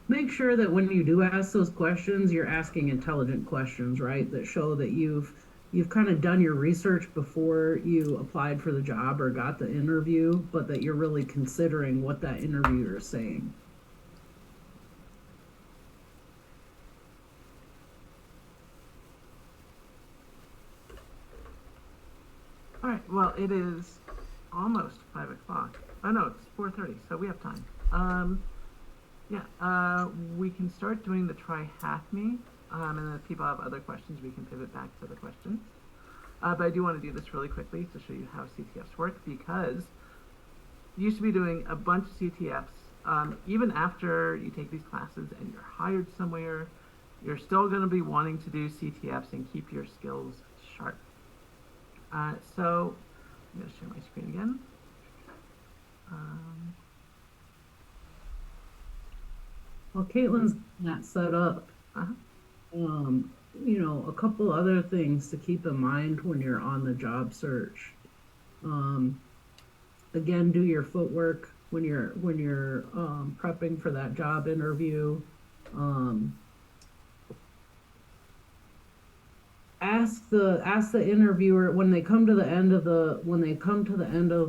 make sure that when you do ask those questions, you're asking intelligent questions, right? That show that you've kind of done your research before you applied for the job or got the interview, but that you're really considering what that interviewer is saying. All right, well, it is almost 5 o'clock. Oh, no, it's 4:30, so we have time. We can start doing the try hack me. And then if people have other questions, we can pivot back to the questions. But I do want to do this really quickly to show you how CTFs work, because you used to be doing a bunch of CTFs. Even after you take these classes and you're hired somewhere, you're still going to be wanting to do CTFs and keep your skills sharp. So I'm going to share my screen again. Well, Caitlin's not set up. Uh-huh. A couple other things to keep in mind when you're on the job search. Again, do your footwork when you're prepping for that job interview. Ask the interviewer when they come to the end of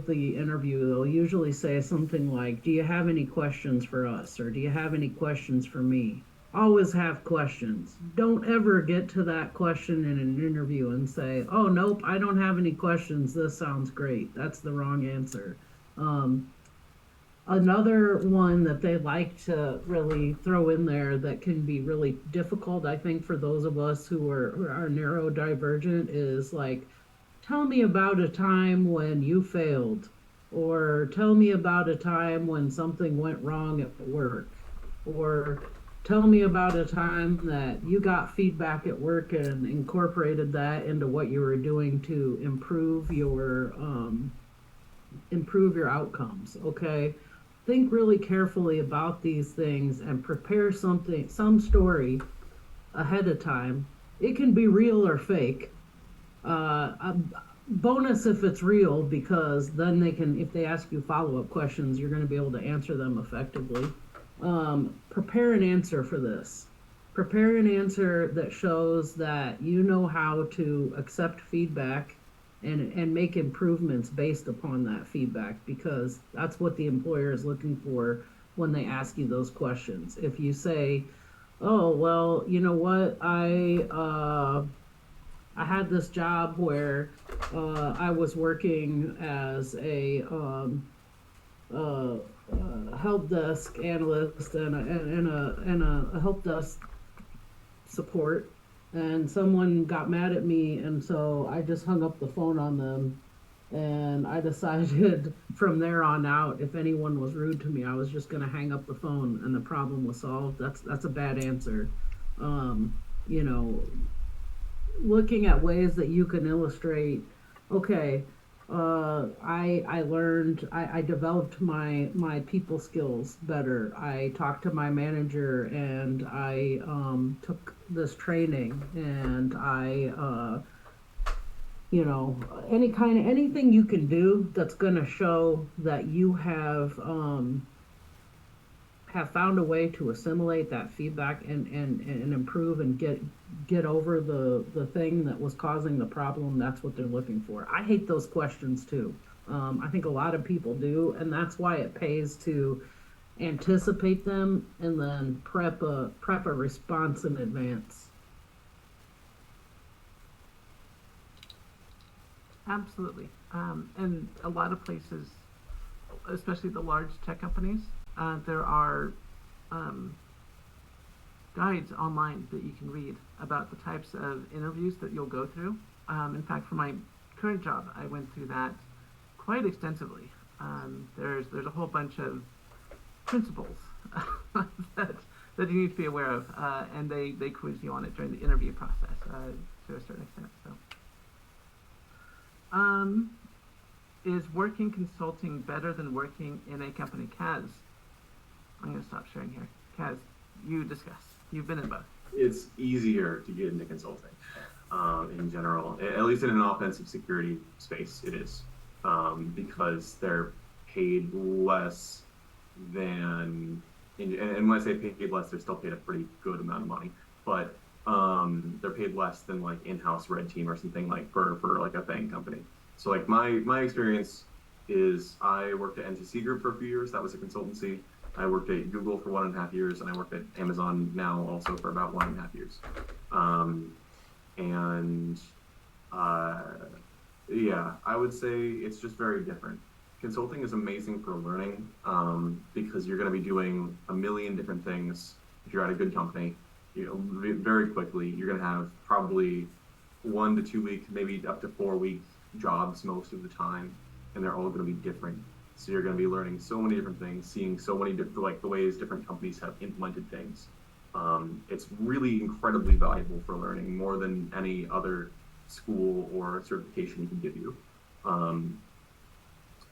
the interview, they'll usually say something like, do you have any questions for us, or do you have any questions for me? Always have questions. Don't ever get to that question in an interview and say, oh, nope, I don't have any questions. This sounds great. That's the wrong answer. Another one that they like to really throw in there that can be really difficult, I think, for those of us who are neurodivergent is like, tell me about a time when you failed, or tell me about a time when something went wrong at work, or tell me about a time that you got feedback at work and incorporated that into what you were doing to improve your outcomes. Okay, think really carefully about these things and prepare some story ahead of time. It can be real or fake. A bonus if it's real, because then they can, if they ask you follow-up questions, you're going to be able to answer them effectively. Prepare an answer for this. Prepare an answer that shows that you know how to accept feedback and make improvements based upon that feedback, because that's what the employer is looking for when they ask you those questions. If you say, oh, well, you know what, I had this job where I was working as a help desk analyst and a help desk support, and someone got mad at me, and so I just hung up the phone on them, and I decided from there on out, if anyone was rude to me, I was just going to hang up the phone and the problem was solved. That's a bad answer. You know, looking at ways that you can illustrate, okay, I developed my people skills better. I talked to my manager and I took this training, and anything you can do that's going to show that you have found a way to assimilate that feedback and improve and get over the thing that was causing the problem. That's what they're looking for. I hate those questions too. I think a lot of people do, and that's why it pays to anticipate them and then prep a response in advance. Absolutely. And a lot of places, especially the large tech companies, there are guides online that you can read about the types of interviews that you'll go through. In fact, for my current job, I went through that quite extensively. There's a whole bunch of principles that you need to be aware of, and they quiz you on it during the interview process to a certain extent. So, is working consulting better than working in a company? Kaz, I'm going to stop sharing here. Kaz, you discuss. You've been in both. It's easier to get into consulting in general, at least in an offensive security space. It is because they're paid less than, and when I say paid less, they're still paid a pretty good amount of money, but they're paid less than like in-house red team or something like for like a FANG company. So like my experience is I worked at NTC Group for a few years. That was a consultancy. I worked at Google for 1.5 years, and I worked at Amazon now also for about 1.5 years. Yeah, I would say it's just very different. Consulting is amazing for learning because you're going to be doing a million different things. If you're at a good company, very quickly, you're going to have probably 1 to 2 week, maybe up to 4 week jobs most of the time, and they're all going to be different. So you're going to be learning so many different things, seeing so many different, like the ways different companies have implemented things. It's really incredibly valuable for learning, more than any other school or certification can give you.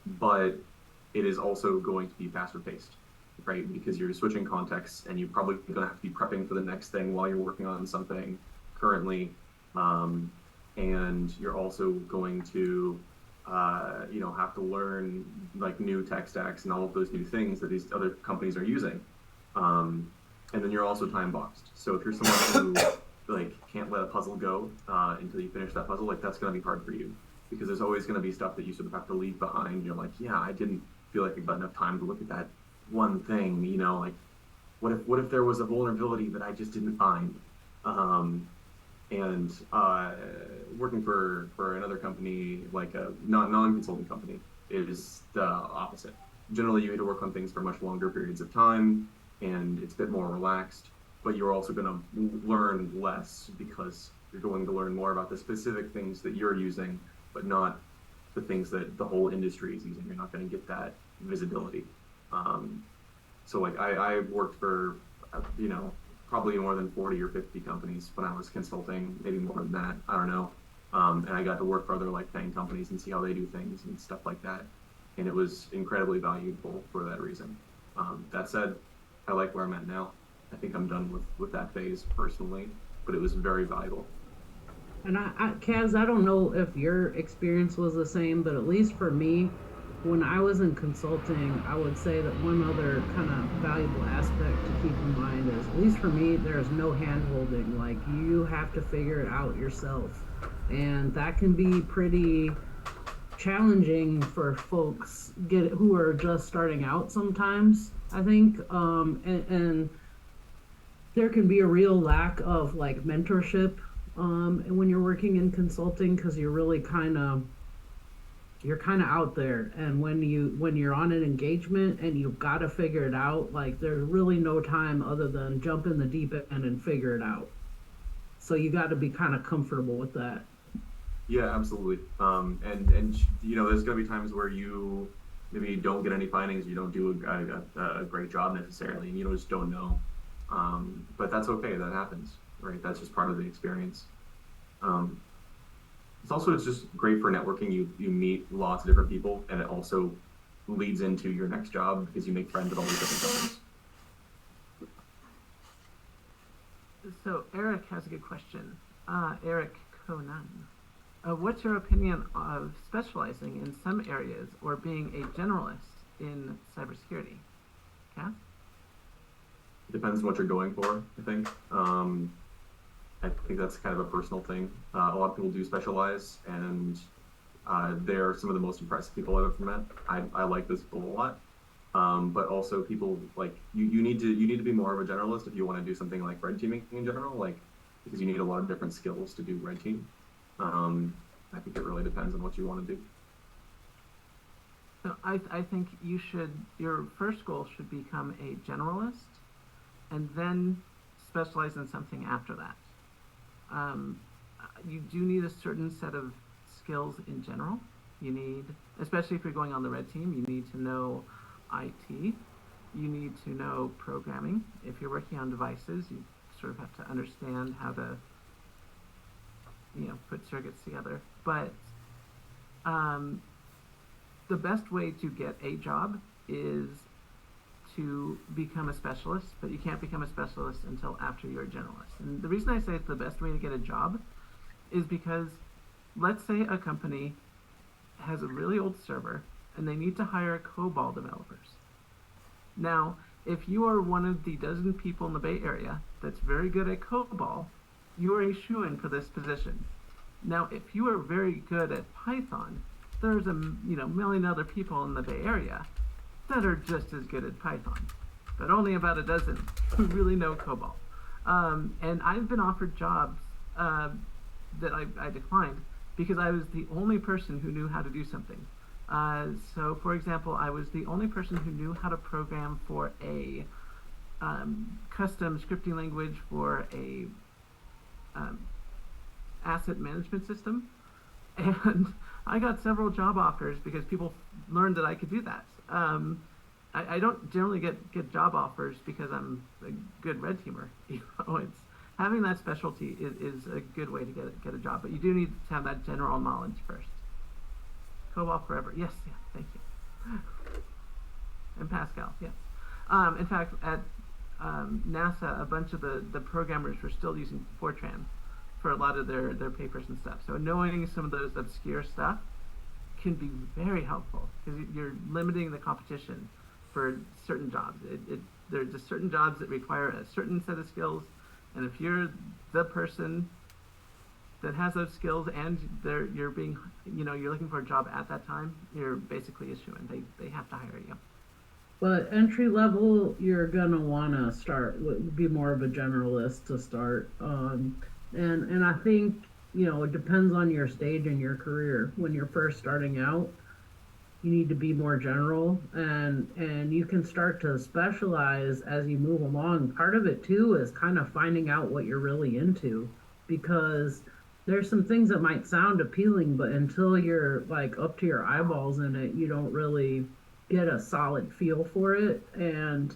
But it is also going to be faster paced, right? Because you're switching contexts, and you're probably going to have to be prepping for the next thing while you're working on something currently. And you're also going to have to learn like new tech stacks and all of those new things that these other companies are using. And then you're also time boxed. So if you're someone who like can't let a puzzle go until you finish that puzzle, like that's going to be hard for you, because there's always going to be stuff that you sort of have to leave behind. You're like, yeah, I didn't feel like I got enough time to look at that one thing. Like what if there was a vulnerability that I just didn't find? And working for another company, like a non-consulting company, is the opposite. generally you get to work on things for much longer periods of time, and it's a bit more relaxed. But you're also going to learn less because you're going to learn more about the specific things that you're using, but not the things that the whole industry is using. You're not going to get that visibility. So like I worked for, probably more than 40 or 50 companies when I was consulting, maybe more than that. I don't know. And I got to work for other like paying companies and see how they do things and stuff like that. And it was incredibly valuable for that reason. That said, I like where I'm at now. I think I'm done with that phase personally, but it was very valuable. And Kaz, I don't know if your experience was the same, but at least for me, when I was in consulting, I would say that one other kind of valuable aspect to keep in mind is, at least for me, there's no hand holding. Like, you have to figure it out yourself. And that can be pretty challenging for folks who are just starting out sometimes, I think. And there can be a real lack of like mentorship when you're working in consulting, because you're really you're kind of out there, and when you're on an engagement and you've got to figure it out, like there's really no time other than jump in the deep end and figure it out. So you got to be kind of comfortable with that. Yeah, absolutely. And there's going to be times where you maybe don't get any findings, you don't do a great job necessarily, and you just don't know. But that's okay. That happens, right? That's just part of the experience. It's just great for networking. You meet lots of different people, and it also leads into your next job because you make friends at all these different companies. So Eric has a good question. Eric Conan. What's your opinion of specializing in some areas or being a generalist in cybersecurity? Kath? It depends on what you're going for, I think. I think that's kind of a personal thing. A lot of people do specialize, and they're some of the most impressive people I've ever met. I like those people a lot. But also people like you need to be more of a generalist if you want to do something like red teaming in general, like because you need a lot of different skills to do red team. I think it really depends on what you want to do. So I think your first goal should become a generalist and then specialize in something after that. You do need a certain set of skills in general. You need, especially if you're going on the red team, you need to know IT. You need to know programming. If you're working on devices, you sort of have to understand how to, put circuits together. But the best way to get a job is to become a specialist, but you can't become a specialist until after you're a generalist. And the reason I say it's the best way to get a job is because let's say a company has a really old server and they need to hire COBOL developers. Now, if you are one of the dozen people in the Bay Area that's very good at COBOL, you are a shoo-in for this position. Now, if you are very good at Python, there's a million other people in the Bay Area that are just as good at Python, but only about a dozen who really know COBOL. And I've been offered jobs that I declined because I was the only person who knew how to do something. So, for example, I was the only person who knew how to program for a custom scripting language for a asset management system. And I got several job offers because people learned that I could do that. I don't generally get job offers because I'm a good red teamer. It's having that specialty is a good way to get a job, but you do need to have that general knowledge first. COBOL forever. Yes, yeah, thank you. And Pascal, yes. In fact, at NASA, a bunch of the programmers were still using Fortran for a lot of their papers and stuff. So knowing some of those obscure stuff can be very helpful because you're limiting the competition for certain jobs. There's just certain jobs that require a certain set of skills, and if you're the person that has those skills and you're looking for a job at that time, you're basically a shoo-in. They have to hire you. But entry level, you're gonna wanna be more of a generalist to start. And I think it depends on your stage in your career. When you're first starting out, you need to be more general, and you can start to specialize as you move along. Part of it too is kind of finding out what you're really into, because there's some things that might sound appealing, but until you're like up to your eyeballs in it, you don't really get a solid feel for it. And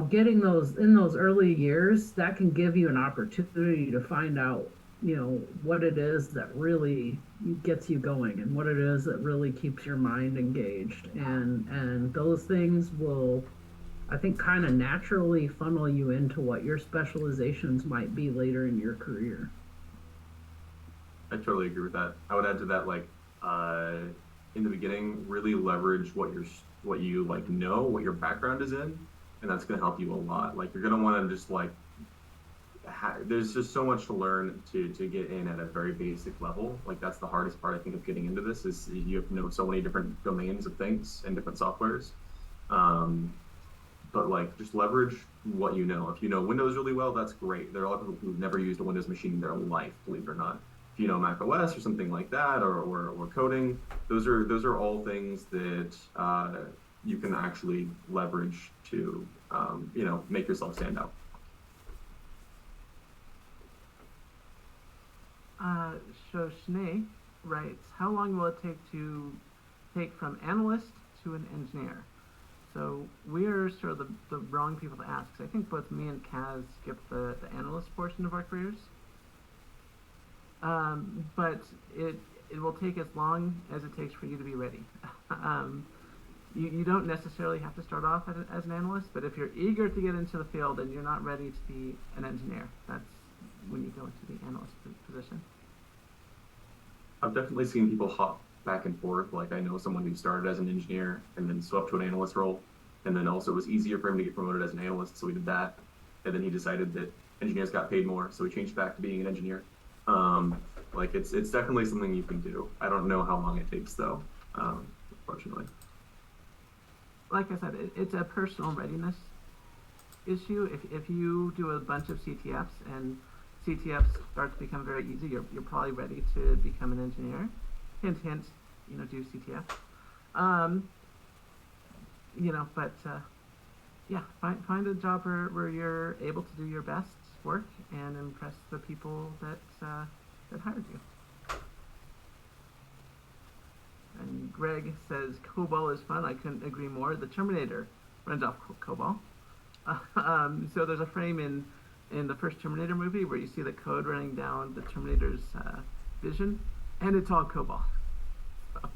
getting those in those early years, that can give you an opportunity to find out, what it is that really gets you going and what it is that really keeps your mind engaged. And those things will, I think, kind of naturally funnel you into what your specializations might be later in your career. I totally agree with that. I would add to that, like, in the beginning, really leverage what you like know, what your background is in, and that's going to help you a lot. Like, you're going to want to just like, there's just so much to learn to get in at a very basic level. Like, that's the hardest part, I think, of getting into this, is you have to know so many different domains of things and different softwares. But like, just leverage what you know. If you know Windows really well, that's great. There are a lot of people who've never used a Windows machine in their life, believe it or not. If you know Mac OS or something like that, or coding, those are all things that you can actually leverage to make yourself stand out. So Shanae writes, how long will it take from analyst to an engineer? So we're sort of the wrong people to ask, 'cause I think both me and Kaz skipped the analyst portion of our careers. But it will take as long as it takes for you to be ready. You don't necessarily have to start off as an analyst, but if you're eager to get into the field and you're not ready to be an engineer, that's when you go into the analyst position. I've definitely seen people hop back and forth. Like, I know someone who started as an engineer and then swept to an analyst role, and then also it was easier for him to get promoted as an analyst, so he did that. And then he decided that engineers got paid more, so he changed back to being an engineer. Like, it's definitely something you can do. I don't know how long it takes though, unfortunately. Like I said, it's a personal readiness issue. If you do a bunch of CTFs and CTFs start to become very easy, you're probably ready to become an engineer. Hint, hint, do CTF. Find a job where you're able to do your best work and impress the people that hired you. And Greg says, COBOL is fun. I couldn't agree more. The Terminator runs off COBOL. So there's a frame in the first Terminator movie where you see the code running down the Terminator's vision, and it's all COBOL. So,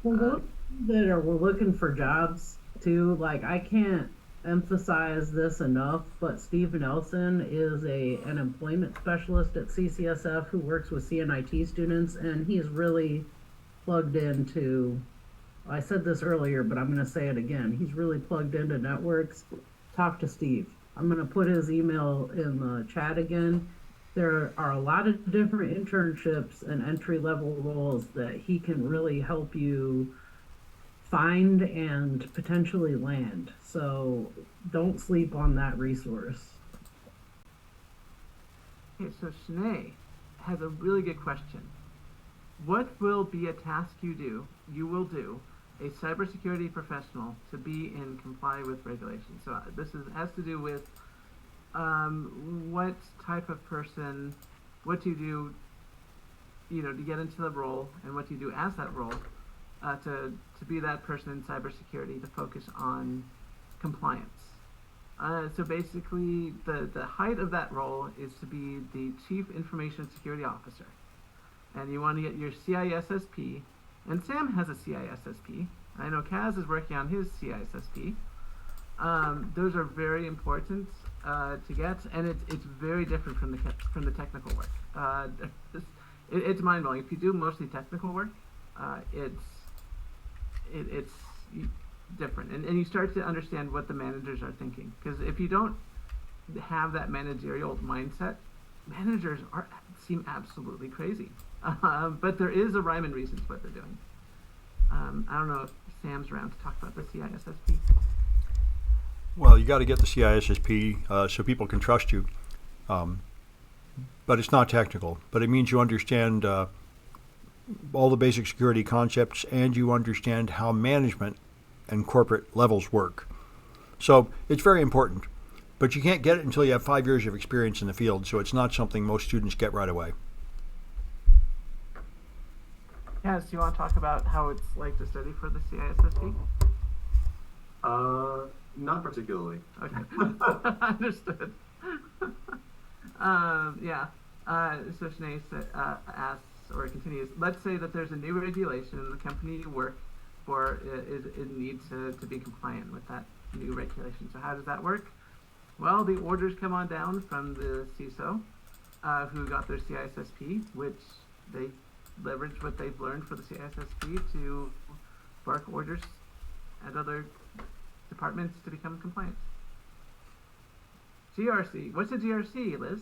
Well, we're looking for jobs too. Like, I can't emphasize this enough, but Steve Nelson is an employment specialist at CCSF who works with CNIT students, and he's really plugged into, I said this earlier, but I'm going to say it again. He's really plugged into networks. Talk to Steve. I'm going to put his email in the chat again. There are a lot of different internships and entry-level roles that he can really help you find and potentially land. So don't sleep on that resource. Okay, so Shanae has a really good question. What will be a task you will do, a cybersecurity professional, to be in comply with regulations? So this has to do with what type of person, what you do, to get into the role, and what you do as that role, to be that person in cybersecurity, to focus on compliance. So basically, the height of that role is to be the Chief Information Security Officer. And you want to get your CISSP, and Sam has a CISSP. I know Kaz is working on his CISSP. Those are very important to get, and it's very different from the technical work. It's mind-blowing. If you do mostly technical work, it's different, and you start to understand what the managers are thinking. Because if you don't have that managerial mindset, managers seem absolutely crazy. But there is a rhyme and reason to what they're doing. I don't know if Sam's around to talk about the CISSP. Well, you got to get the CISSP so people can trust you. But it's not technical. But it means you understand all the basic security concepts, and you understand how management and corporate levels work. So it's very important, but you can't get it until you have 5 years of experience in the field, so it's not something most students get right away. Kaz, do you want to talk about how it's like to study for the CISSP? Not particularly. Okay, understood. Yeah. So Sinead asks or continues. Let's say that there's a new regulation and the company you work for is in need to be compliant with that new regulation. So how does that work? Well, the orders come on down from the CISO, who got their CISSP, which they leverage what they've learned for the CISSP to bark orders at other departments to become compliant. GRC. What's a GRC, Liz?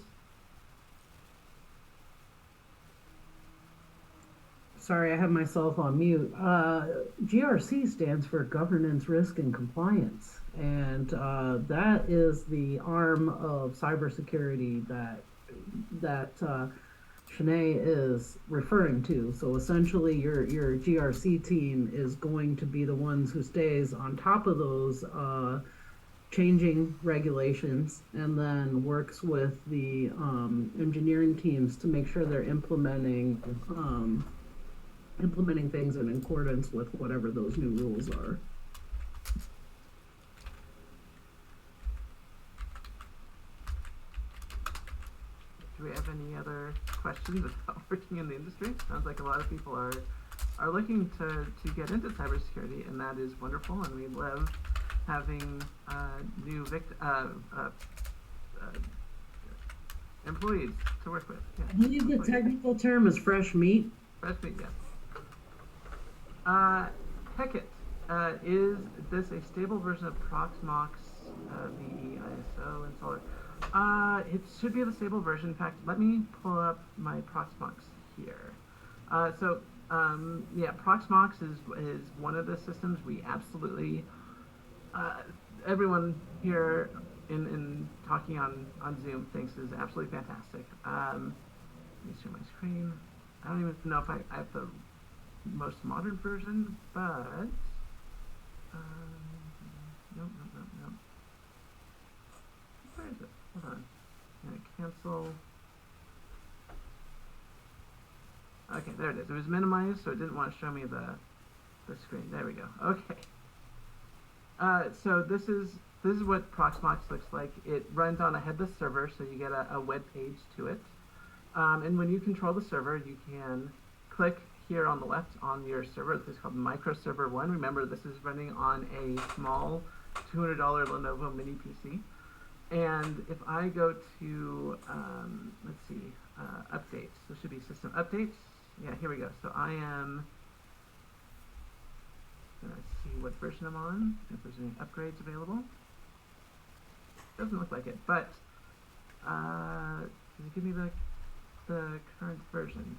Sorry, I have myself on mute. GRC stands for Governance, Risk, and Compliance, and that is the arm of cybersecurity that Shanae is referring to. So essentially, your GRC team is going to be the ones who stays on top of those changing regulations, and then works with the engineering teams to make sure they're implementing things in accordance with whatever those new rules are. Do we have any other questions about working in the industry? Sounds like a lot of people are looking to get into cybersecurity, and that is wonderful, and we love having new employees to work with. Yeah. I believe the technical term is fresh meat. Fresh meat, yes. Heckett, is this a stable version of Proxmox VE ISO installer? It should be the stable version. In fact, let me pull up my Proxmox here. Yeah, Proxmox is one of the systems we absolutely, everyone here in talking on Zoom thinks is absolutely fantastic. Let me share my screen. I don't even know if I have the most modern version, but nope. Where is it? Hold on. I'm gonna cancel. Okay, there it is. It was minimized, so it didn't want to show me the screen. There we go. Okay. So this is what Proxmox looks like. It runs on a headless server, so you get a web page to it. And when you control the server, you can click here on the left on your server. This is called Microserver 1. Remember, this is running on a small $200 Lenovo mini PC. And if I go to, let's see, updates, there should be system updates. Yeah, here we go. So I am going to see what version I'm on, if there's any upgrades available. Doesn't look like it, but does it give me the current version?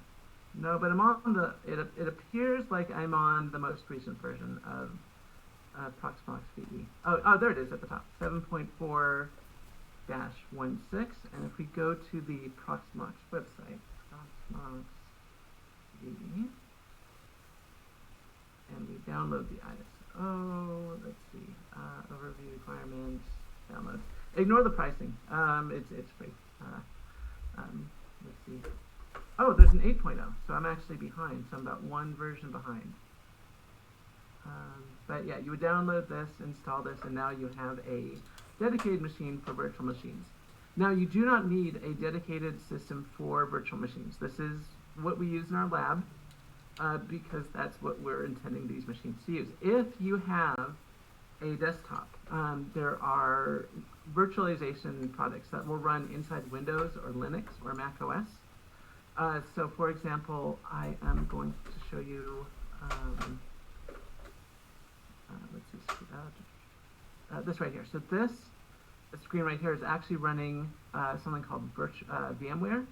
No, but I'm on the, it appears like I'm on the most recent version of Proxmox VE. Oh, there it is at the top, 7.4-16, and if we go to the Proxmox website, Proxmox VE, and we download the ISO, let's see, overview requirements, download. Ignore the pricing, it's free. Let's see. Oh, there's an 8.0, so I'm actually behind, so I'm about one version behind. But yeah, you would download this, install this, and now you have a dedicated machine for virtual machines. Now, you do not need a dedicated system for virtual machines. This is what we use in our lab, because that's what we're intending these machines to use. If you have a desktop, there are virtualization products that will run inside Windows or Linux or Mac OS. So for example, I am going to show you, let's see, this right here. So this screen right here is actually running something called VMware,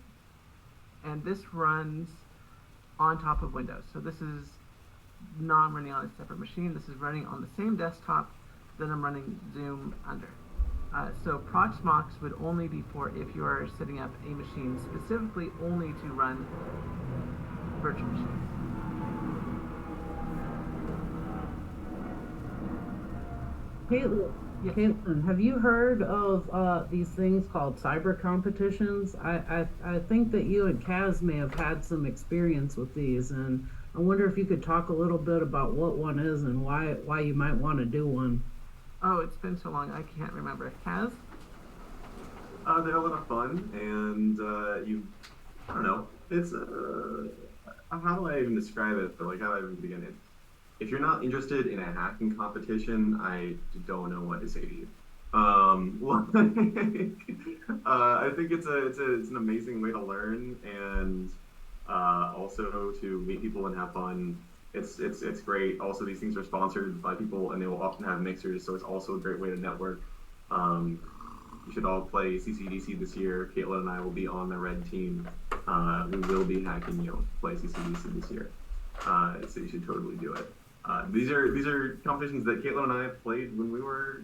and this runs on top of Windows. So this is not running on a separate machine. This is running on the same desktop that I'm running Zoom under. So Proxmox would only be for if you are setting up a machine specifically only to run virtual machines. Caitlin, Yes. Caitlin, have you heard of these things called cyber competitions? I think that you and Kaz may have had some experience with these, and I wonder if you could talk a little bit about what one is and why you might want to do one. Oh, it's been so long, I can't remember. Kaz? They're a lot of fun, and I don't know. It's how do I even describe it? Or like how do I even begin it? If you're not interested in a hacking competition, I don't know what to say to you. I think it's an amazing way to learn and also to meet people and have fun. It's great. Also, these things are sponsored by people, and they will often have mixers, so it's also a great way to network. Um, you should all play CCDC this year. Caitlin and I will be on the red team. We will be hacking you play CCDC this year, so you should totally do it. These are competitions that Caitlin and I played when we were,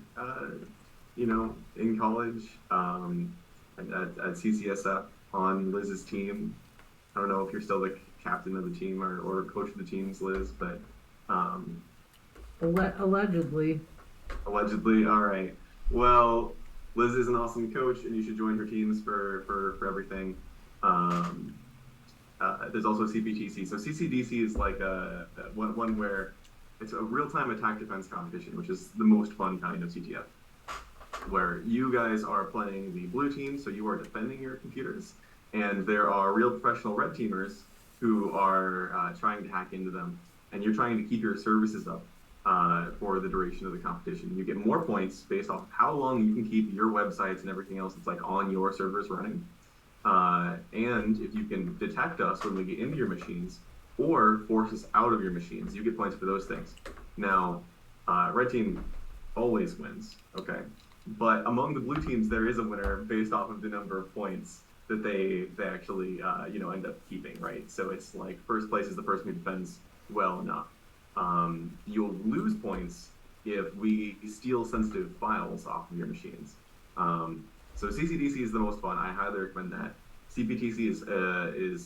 in college, at CCSF on Liz's team. I don't know if you're still the captain of the team or coach of the teams, Liz, but um, Allegedly. allegedly, all right. Well, Liz is an awesome coach, and you should join her teams for everything. Um, there's also CPTC. So CCDC is like one where it's a real-time attack defense competition, which is the most fun kind of CTF, where you guys are playing the blue team, so you are defending your computers, and there are real professional red teamers who are trying to hack into them, and you're trying to keep your services up for the duration of the competition. You get more points based off of how long you can keep your websites and everything else that's like on your servers running. And if you can detect us when we get into your machines or force us out of your machines, you get points for those things. Now, red team always wins, okay? But among the blue teams, there is a winner based off of the number of points that they actually end up keeping, right? So it's like first place is the person who defends well enough. You'll lose points if we steal sensitive files off of your machines. So CCDC is the most fun. I highly recommend that. CPTC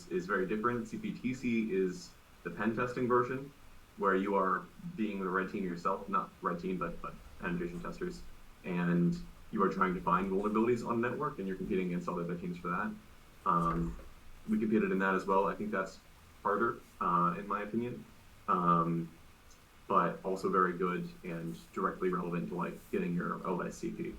is very different. CPTC is the pen testing version, where you are being the red team yourself, not red team, but penetration testers, and you are trying to find vulnerabilities on the network, and you're competing against all the other teams for that. We competed in that as well. I think that's harder, in my opinion, but also very good and directly relevant to like getting your OSCP.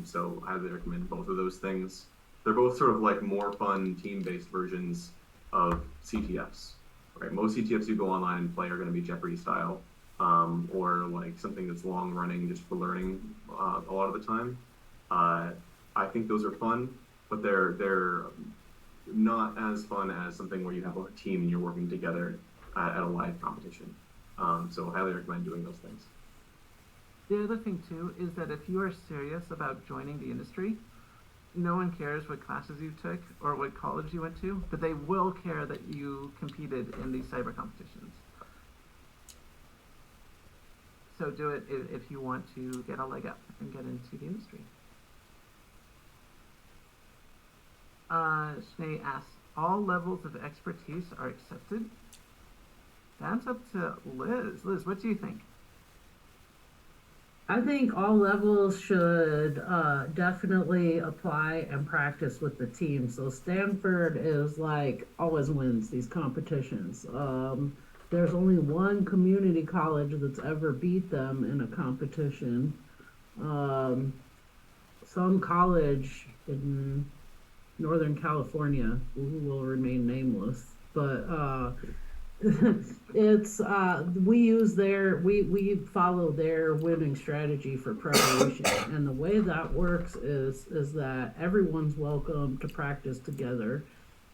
So I highly recommend both of those things. They're both sort of like more fun team-based versions of CTFs, right? Most CTFs you go online and play are going to be Jeopardy style, or like something that's long running just for learning a lot of the time. I think those are fun, but they're not as fun as something where you have a team and you're working together at a live competition. So highly recommend doing those things. The other thing too is that if you are serious about joining the industry, no one cares what classes you took or what college you went to, but they will care that you competed in these cyber competitions. So do it if you want to get a leg up and get into the industry. Snay asks, all levels of expertise are accepted? That's up to Liz. Liz, what do you think? I think all levels should definitely apply and practice with the team. So Stanford is like always wins these competitions. There's only one community college that's ever beat them in a competition. Um, some college in Northern California, who will remain nameless, but it's we follow their winning strategy for preparation, and the way that works is that everyone's welcome to practice together.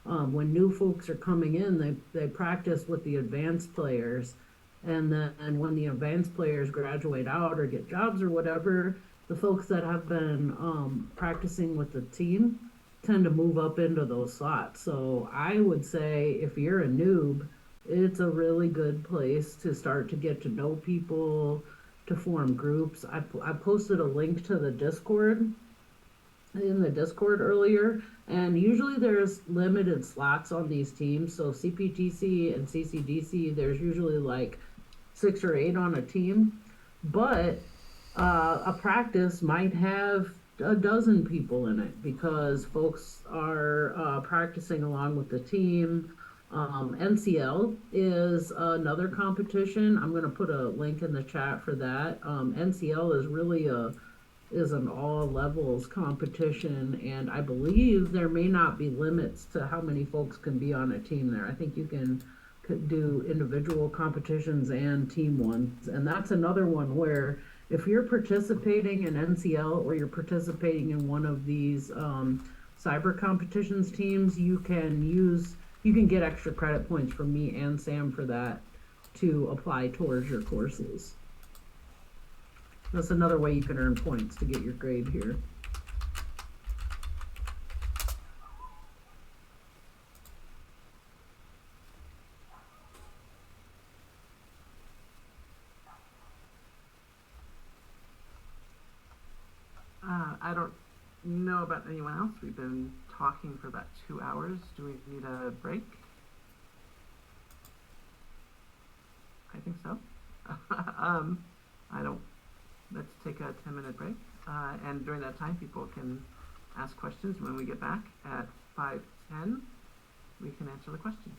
When new folks are coming in, they practice with the advanced players, and then when the advanced players graduate out or get jobs or whatever, the folks that have been practicing with the team tend to move up into those slots. So I would say if you're a noob, it's a really good place to start to get to know people, to form groups. I posted a link to the Discord in the Discord earlier, and usually there's limited slots on these teams. So CPTC and CCDC, there's usually like 6 or 8 on a team, but A practice might have a dozen people in it because folks are practicing along with the team. NCL is another competition. I'm going to put a link in the chat for that. NCL is really a is an all levels competition, and I believe there may not be limits to how many folks can be on a team there. I think you can could do individual competitions and team ones, and that's another one where if you're participating in NCL or you're participating in one of these cyber competitions teams, you can get extra credit points from me and Sam for that to apply towards your courses. That's another way you can earn points to get your grade here. I don't know about anyone else. We've been talking for about 2 hours. Do we need a break? I think so. I don't. Let's take a 10-minute break. And during that time, people can ask questions. When we get back at 5:10, we can answer the questions.